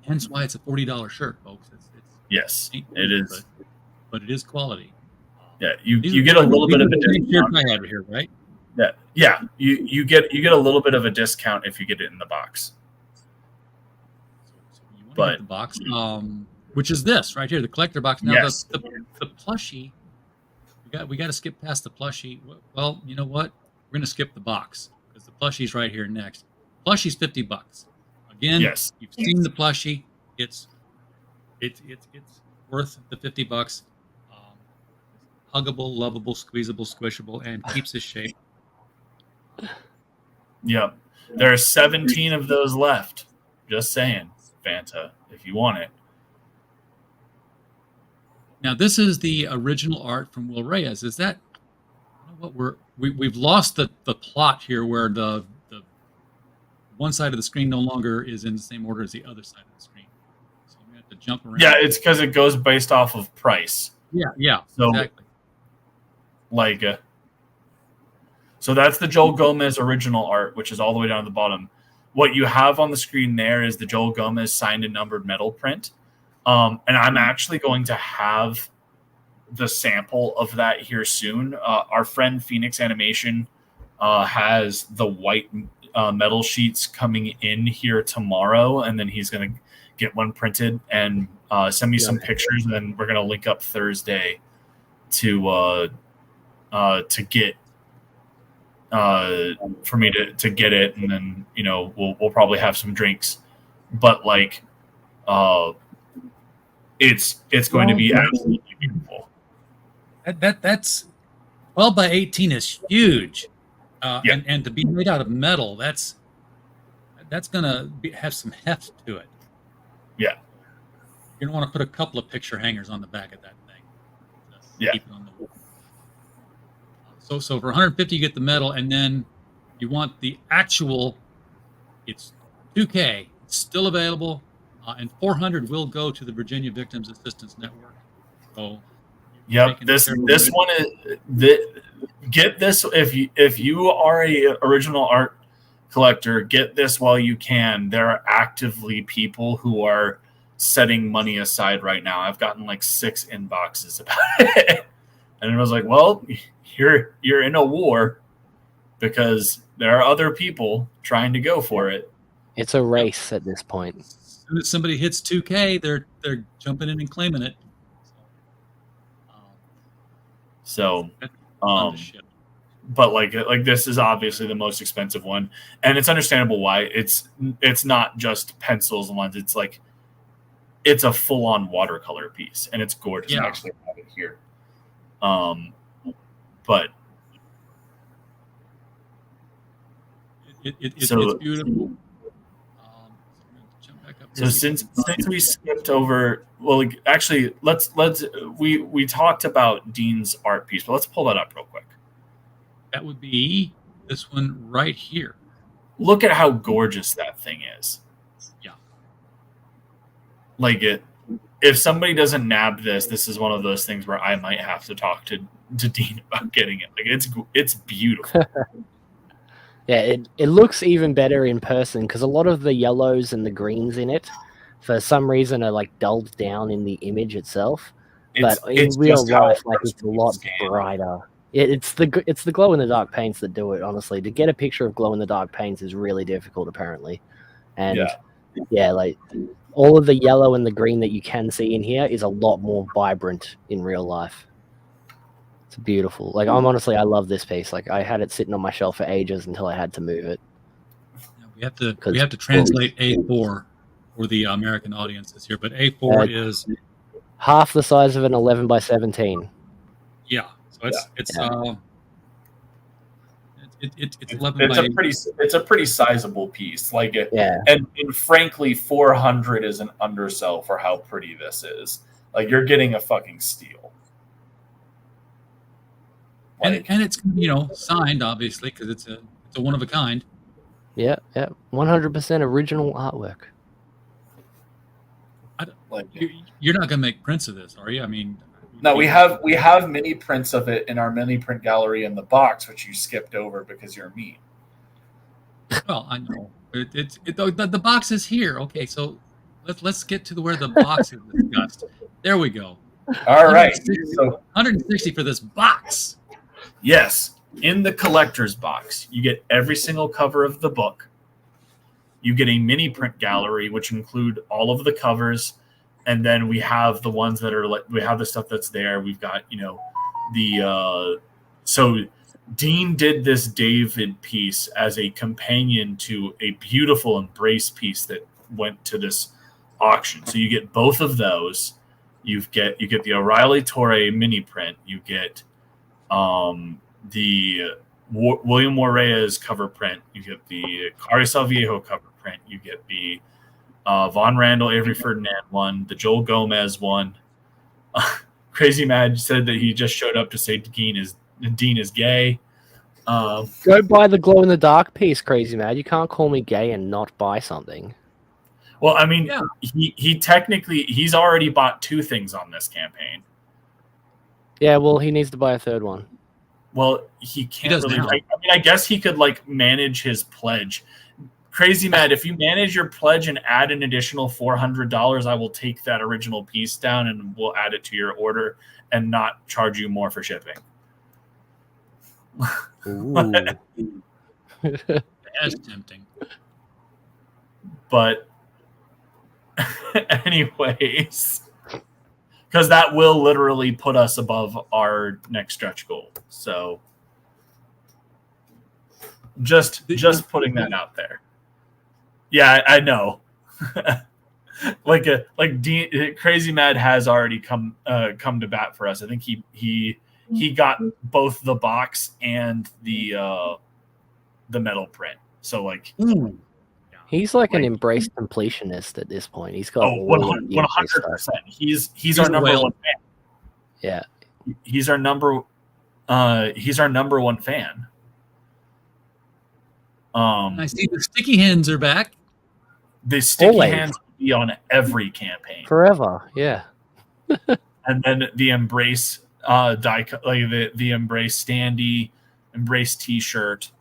hence why it's a $40 shirt, folks. Yes, it is. But it is quality. Yeah, you get a little bit of a discount. I have it here, right? Yeah. You get a little bit of a discount if you get it in the box. So you want to get the box, which is this right here, the collector box. Now yes. the plushie. We got to skip past the plushie. Well, you know what? We're going to skip the box because the plushie's right here next. Plushie's $50. Again, yes. You've seen the plushie. It's worth the $50. Huggable, lovable, squeezable, squishable, and keeps its shape. Yep. There are 17 of those left. Just saying, Fanta, if you want it. Now, this is the original art from Will Reyes. Is that what we've lost the plot here, where the one side of the screen no longer is in the same order as the other side of the screen. So we have to jump around. Yeah, it's because it goes based off of price. Yeah. So, exactly. Like, so that's the Joel Gomez original art, which is all the way down to the bottom. What you have on the screen there is the Joel Gomez signed and numbered metal print. And I'm actually going to have the sample of that here soon. Our friend Phoenix Animation has the white metal sheets coming in here tomorrow, and then he's going to get one printed and send me some pictures, and then we're going to link up Thursday to get for me to get it, and then we'll probably have some drinks, but like it's going to be absolutely beautiful. That's 12 by 18 is huge, and to be made out of metal, that's gonna have some heft to it. Yeah, you're gonna want to put a couple of picture hangers on the back of that thing. Yeah. Keep it on the wall. So for 150 you get the metal, and then you want the actual. It's 2K. It's still available, and 400 will go to the Virginia Victims Assistance Network. So. Yep. This one is get this if you are a original art collector, get this while you can. There are actively people who are setting money aside right now. I've gotten like 6 inboxes about it, and I was like, well, you're in a war because there are other people trying to go for it. It's a race at this point. As soon as somebody hits 2K, they're jumping in and claiming it. So, but like this is obviously the most expensive one, and it's understandable why. It's not just pencils and lines. It's like it's a full on watercolor piece, and it's gorgeous. Yeah. I actually have it here. But it's beautiful. Jump back up so since we skipped over, well, actually, we talked about Dean's art piece, but let's pull that up real quick. That would be this one right here. Look at how gorgeous that thing is. Yeah. Like if somebody doesn't nab this is one of those things where I might have to talk to Dean about getting it. Like it's beautiful. Yeah, it looks even better in person because a lot of the yellows and the greens in it, for some reason, are like dulled down in the image itself. But in real life, like it's a lot brighter. It's the glow in the dark paints that do it. Honestly, to get a picture of glow in the dark paints is really difficult, apparently. And yeah, like all of the yellow and the green that you can see in here is a lot more vibrant in real life. It's beautiful. Like I love this piece. Like I had it sitting on my shelf for ages until I had to move it. Yeah, we have to translate A4 for the American audiences here, but A4 is half the size of an 11 by 17. Yeah, so it's 11 by. It's a pretty sizable piece. Like and frankly, 400 is an undersell for how pretty this is. Like you're getting a fucking steal. And it's signed obviously because it's a one of a kind. Yeah, 100% original artwork. You're not gonna make prints of this, are you? I mean, no, we have mini prints of it in our mini print gallery in the box, which you skipped over because you're mean. Well, I know the box is here. Okay, so let's get to where the box is discussed. There we go. All right, so 160 for this box. Yes, in the collector's box, you get every single cover of the book. You get a mini print gallery, which include all of the covers, and then we have the ones that are we have the stuff that's there. We've got so Dean did this David piece as a companion to a beautiful Embrace piece that went to this auction. So you get both of those. You get the O'Reilly Torre mini print. You get the William Morea's cover print. You get the Carisel Viejo cover print. You get the Von Randall, Avery Ferdinand one, the Joel Gomez one. Crazy Mad said that he just showed up to say Dean is gay. Go buy the glow in the dark piece, Crazy Mad. You can't call me gay and not buy something. Well, I mean, he technically he's already bought 2 things on this campaign. Yeah, well, he needs to buy a third one. Well, he can't does really. now. I mean, I guess he could like manage his pledge. Crazy Mad, if you manage your pledge and add an additional $400, I will take that original piece down and we'll add it to your order and not charge you more for shipping. Ooh. That's tempting. But anyways, because that will literally put us above our next stretch goal. So just putting that out there. Yeah, I know. Crazy Mad has already come to bat for us. I think he got both the box and the metal print. So like, He's like an embraced completionist at this point. He's got 100%. He's our number one fan. Yeah, he's our number one fan. I see the sticky hands are back. The sticky Always. hands will be on every campaign forever. Yeah. And then the embrace the embrace standee, embrace t-shirt,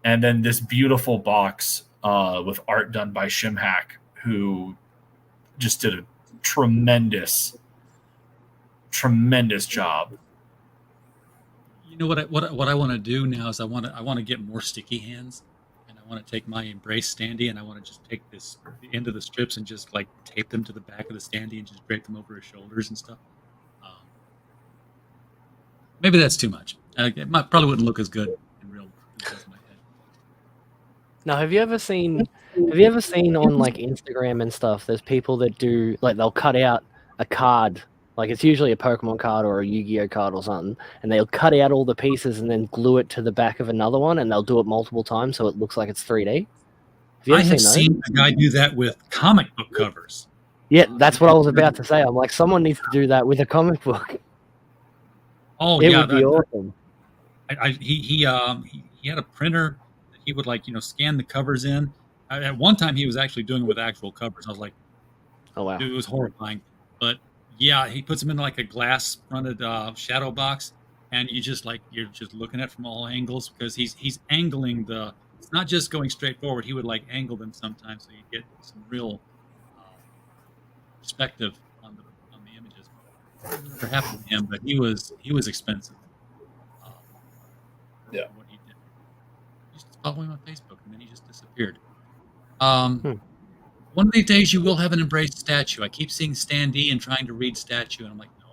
and then this beautiful box with art done by Shimhack, who just did a tremendous job. You know what I want to do now is I want to get more sticky hands, and I want to take my embrace standee and I want to just take the end of the strips and just like tape them to the back of the standee and just drape them over his shoulders and stuff. Maybe that's too much. It probably wouldn't look as good in real as my head. Now, have you ever seen on like Instagram and stuff? There's people that do like they'll cut out a card, like it's usually a Pokemon card or a Yu-Gi-Oh card or something, and they'll cut out all the pieces and then glue it to the back of another one, and they'll do it multiple times so it looks like it's 3D. I have seen a guy do that with comic book covers. Yeah, that's what I was about to say. I'm like, someone needs to do that with a comic book. Oh, it yeah, would be awesome. He had a printer that he would scan the covers in. At one time, he was actually doing it with actual covers. I was like, oh wow, dude, it was horrifying. But yeah, he puts them in like a glass fronted shadow box, and you're just looking at it from all angles because he's angling the. It's not just going straight forward. He would like angle them sometimes so you get some real perspective on the images. It never happened to him, but he was expensive. Yeah. What he did. He used to follow him on Facebook, and then he just disappeared. One of these days, you will have an embraced statue. I keep seeing standee and trying to read statue, and I'm like, no.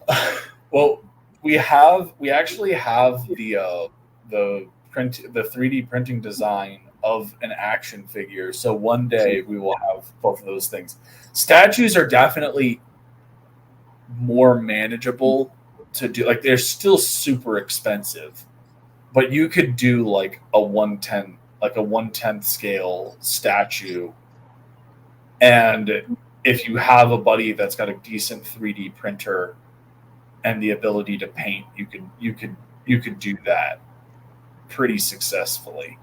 It's Well, we actually have the 3D printing design of an action figure. So one day we will have both of those things. Statues are definitely more manageable to do. Like they're still super expensive, but you could do like a 1/10 scale statue. And if you have a buddy that's got a decent 3D printer and the ability to paint, you could do that pretty successfully.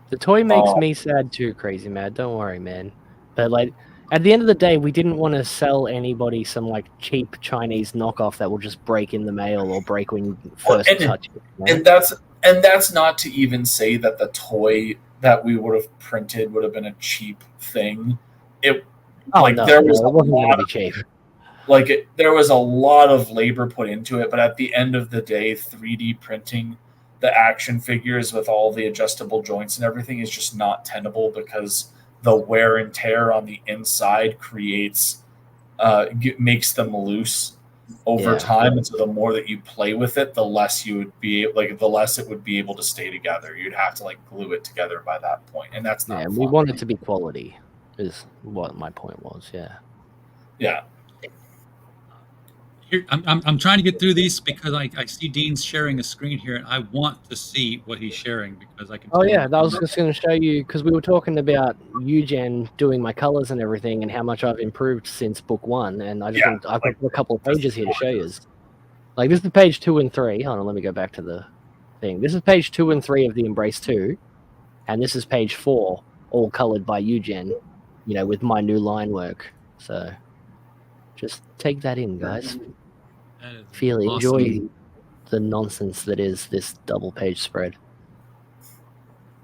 The toy makes me sad too, Crazy Mad. Don't worry, man. But like, at the end of the day, we didn't want to sell anybody some like cheap Chinese knockoff that will just break in the mail or break when you first touch it. You know? And that's not to even say that the toy that we would have printed would have been a cheap thing. There was a lot of labor put into it, but at the end of the day, 3D printing the action figures with all the adjustable joints and everything is just not tenable because the wear and tear on the inside makes them loose over time. And so the more that you play with it, the less it would be able to stay together. You'd have to glue it together by that point. And that's not fun. We want it to be quality is what my point was. Yeah. Here, I'm trying to get through these because I see Dean's sharing a screen here, and I want to see what he's sharing because I can. Oh yeah, I was just going to show you because we were talking about Eugen doing my colors and everything, and how much I've improved since book 1. And I've got a couple of pages here to show you. Like this is page 2 and 3. Hold on, let me go back to the thing. This is page 2 and 3 of the Embrace 2, and this is page 4, all colored by Eugen. With my new line work. So just take that in, guys. That is Feel it, awesome. enjoy the nonsense that is this double page spread.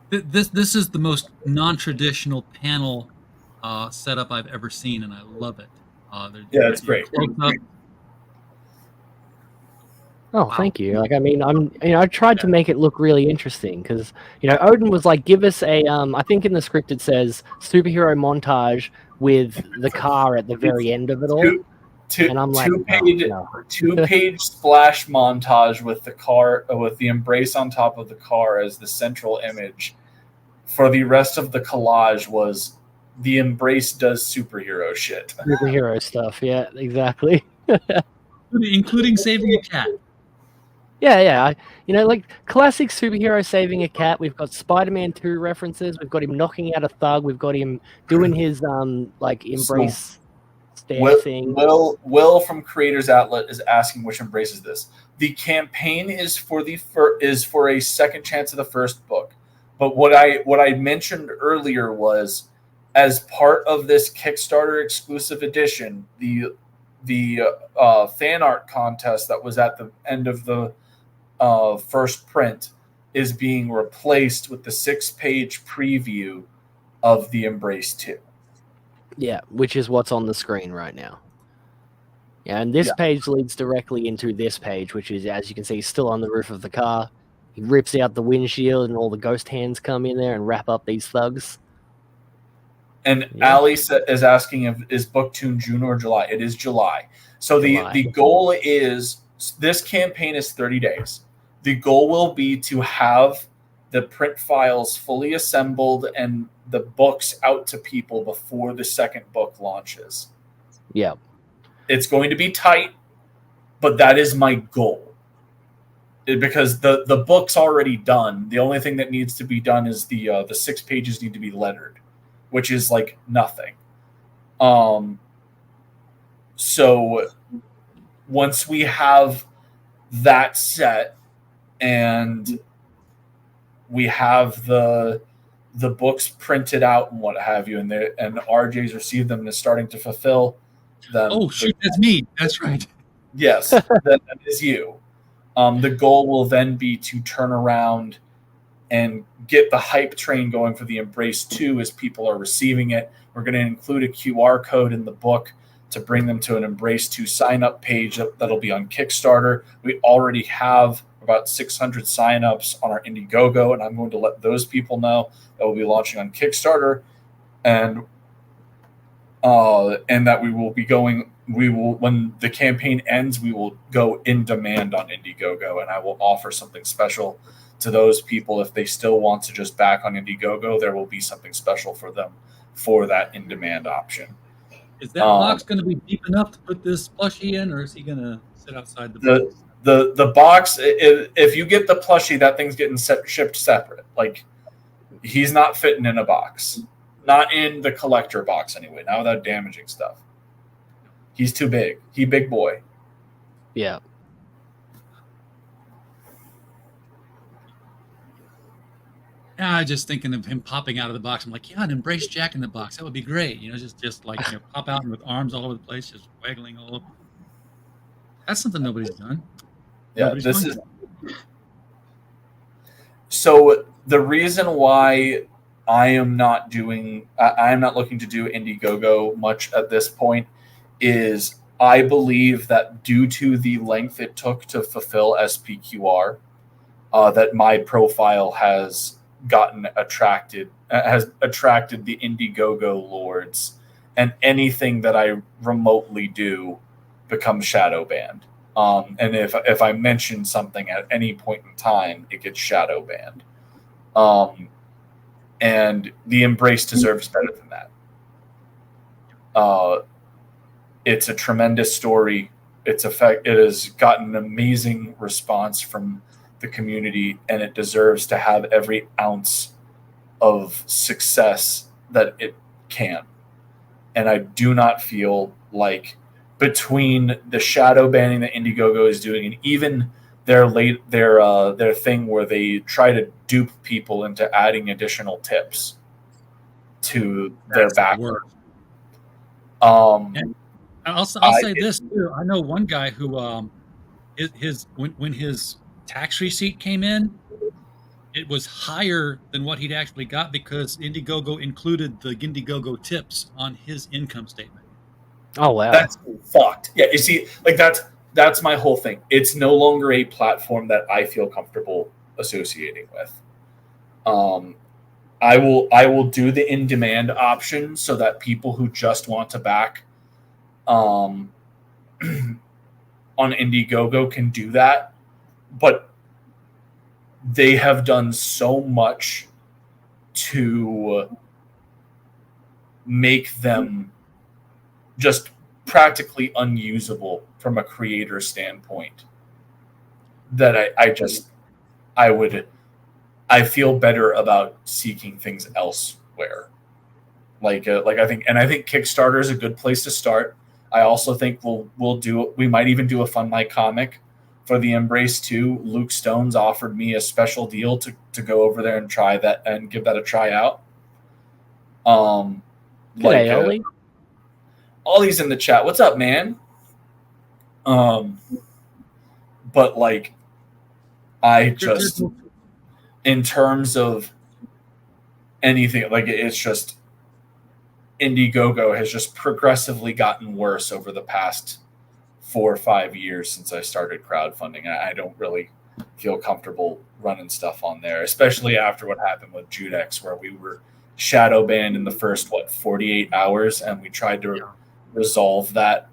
This is the most non-traditional panel setup I've ever seen, and I love it. Yeah, it's great. Oh, Wow. thank you. Like, I mean, I tried to make it look really interesting because, Oden was like, give us a, I think in the script it says superhero montage with the car at the very end of it all. And I'm like, no. Two-page splash montage with the car, with the embrace on top of the car as the central image. For the rest of the collage was the embrace does superhero shit. Superhero stuff, yeah, exactly. Including saving a cat. Yeah. Like classic superhero saving a cat. We've got Spider-Man 2 references. We've got him knocking out a thug. We've got him doing his like embrace stare thing. Will from Creators Outlet is asking which embrace is this. The campaign is for a second chance of the first book. But what I mentioned earlier was, as part of this Kickstarter exclusive edition, the fan art contest that was at the end of the first print is being replaced with the 6-page preview of the Embrace 2. Yeah, which is what's on the screen right now. Yeah, and this page leads directly into this page, which is, as you can see, still on the roof of the car. He rips out the windshield, and all the ghost hands come in there and wrap up these thugs. And Ali is asking, is book 2 in June or July? It is July. So the goal is, this campaign is 30 days. The goal will be to have the print files fully assembled and the books out to people before the second book launches. Yeah. It's going to be tight, but that is my goal. Because the book's already done. The only thing that needs to be done is the 6 pages need to be lettered, which is like nothing. So once we have that set and we have the books printed out and what have you, and RJ's received them and is starting to fulfill them. Oh shoot, that's me. That's right. Yes, that is you. The goal will then be to turn around and get the hype train going for the Embrace 2 as people are receiving it. We're going to include a QR code in the book to bring them to an Embrace 2 sign-up page that'll be on Kickstarter. We already have about 600 signups on our Indiegogo, and I'm going to let those people know that we'll be launching on Kickstarter, and that we will be going. We will, when the campaign ends, we will go in demand on Indiegogo, and I will offer something special to those people. If they still want to just back on Indiegogo, there will be something special for them for that in-demand option. Is that box going to be deep enough to put this plushie in, or is he going to sit outside the box? The box, if you get the plushie, that thing's getting shipped separate. Like, he's not fitting in a box. Not in the collector box anyway, not without damaging stuff. He's too big. He big boy. Yeah. I just thinking of him popping out of the box. I'm like, yeah, an Embrace Jack in the box. That would be great. Just like pop out with arms all over the place, just waggling all over. That's something nobody's done. Yeah, So the reason why I am not looking to do Indiegogo much at this point is I believe that due to the length it took to fulfill SPQR, that my profile has attracted the Indiegogo lords, and anything that I remotely do becomes shadow banned. And if I mention something at any point in time, it gets shadow banned. And the Embrace deserves better than that. It's a tremendous story. It has gotten an amazing response from the community, and it deserves to have every ounce of success that it can. And I do not feel like, between the shadow banning that Indiegogo is doing, and even their thing where they try to dupe people into adding additional tips to their backer. I'll say this too. I know one guy who his when his tax receipt came in, it was higher than what he'd actually got because Indiegogo included the Indiegogo tips on his income statement. Oh wow. That's fucked. Yeah, you see, like that's my whole thing. It's no longer a platform that I feel comfortable associating with. I will do the in demand option so that people who just want to back um, on Indiegogo can do that, but they have done so much to make them just practically unusable from a creator standpoint that I feel better about seeking things elsewhere. I think Kickstarter is a good place to start. I also think we might even do a Fun My Comic for the Embrace 2. Luke Stones offered me a special deal to go over there and try that and give that a try out. G'day, Ollie. Ollie's in the chat. What's up, man? But like, I just, in terms of anything, like it's just Indiegogo has just progressively gotten worse over the past 4 or 5 years since I started crowdfunding. I don't really feel comfortable running stuff on there, especially after what happened with Judex, where we were shadow banned in the first 48 hours, and we tried to resolve that.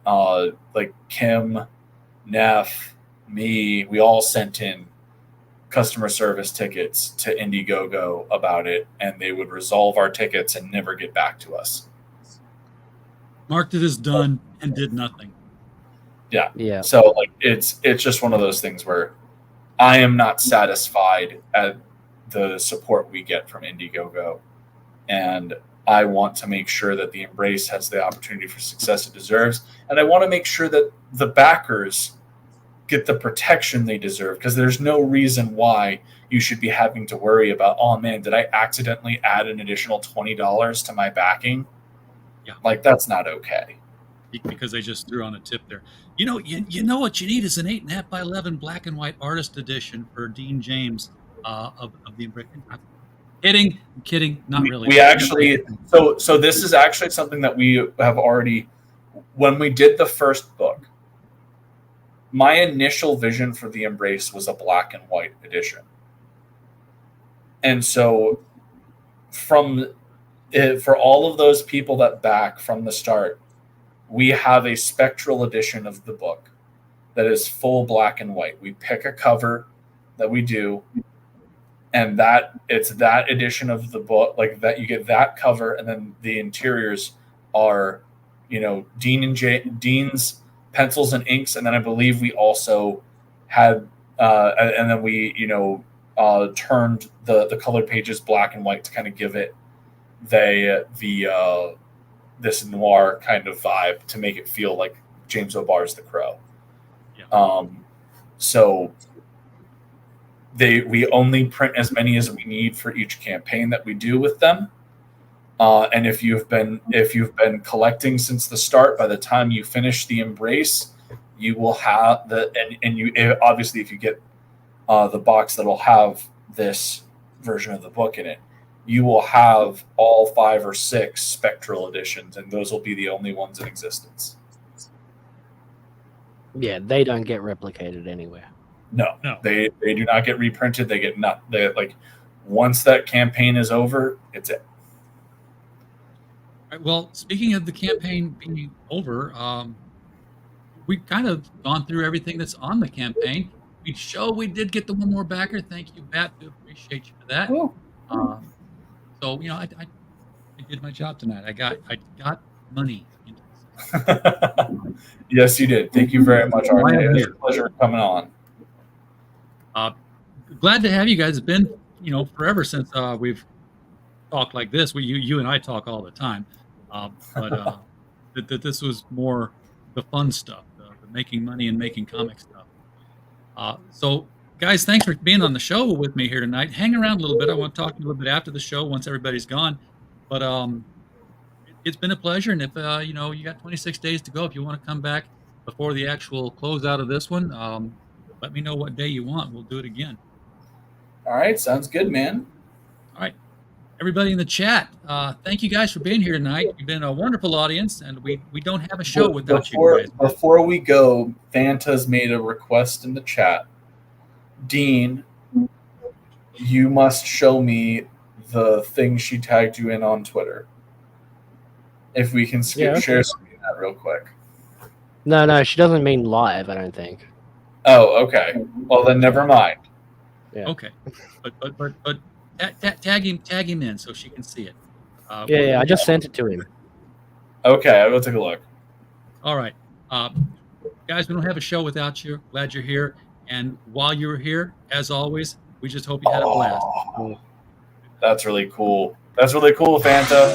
Like Kim, Neff, me, we all sent in customer service tickets to Indiegogo about it, and they would resolve our tickets and never get back to us. Marked it as done and did nothing. Yeah. So like it's just one of those things where I am not satisfied at the support we get from Indiegogo, and I want to make sure that the Embrace has the opportunity for success it deserves, and I want to make sure that the backers get the protection they deserve, because there's no reason why you should be having to worry about, oh man, did I accidentally add an additional $20 to my backing? Yeah. Like, that's not okay. Because they just threw on a tip there. You know what you need is an 8.5 by 11 black and white artist edition for Dean James of the Embrace. I'm kidding, not really. We actually, so this is actually something that we have already, when we did the first book, my initial vision for the Embrace was a black and white edition. And so for all of those people that back from the start, we have a spectral edition of the book that is full black and white. We pick a cover that we do, and it's that edition of the book, like that you get that cover, and then the interiors are, Dean's pencils and inks, and then I believe we also had, and then we turned the colored pages black and white to kind of give it this noir kind of vibe, to make it feel like James O'Barr's The Crow. Yeah. So we only print as many as we need for each campaign that we do with them. And if you've been collecting since the start, by the time you finish the Embrace, you will have obviously if you get the box that'll have this version of the book in it, you will have all 5 or 6 spectral editions, and those will be the only ones in existence. Yeah, they don't get replicated anywhere. No. They do not get reprinted. They get once that campaign is over, it's it. All right, well, speaking of the campaign being over, we've kind of gone through everything that's on the campaign. We did get the one more backer. Thank you, Bat. We appreciate you for that. Cool. So I did my job tonight. I got money into this. Yes, you did. Thank you very much, RJ. It was a pleasure coming on. Glad to have you guys. It's been forever since we've talked like this. You and I talk all the time, but that this was more the fun stuff, the making money and making comic stuff. So guys, thanks for being on the show with me here tonight. Hang around a little bit. I want to talk to you a little bit after the show once everybody's gone. But it's been a pleasure. And if you got 26 days to go, if you want to come back before the actual closeout of this one, let me know what day you want. We'll do it again. All right, sounds good, man. All right. Everybody in the chat, thank you guys for being here tonight. You've been a wonderful audience, and we don't have a show without you guys. Before we go, Fanta's made a request in the chat. Dean, you must show me the thing she tagged you in on Twitter. If we can share screen that real quick. No, she doesn't mean live, I don't think. Oh, okay. Well, then never mind. Yeah. Okay, but tag him in so she can see it. Yeah, I just sent it to him. Okay, I will take a look. All right, guys, we don't have a show without you. Glad you're here, and while you were here, as always, we just hope you had a blast. That's really cool. That's really cool, Fanta.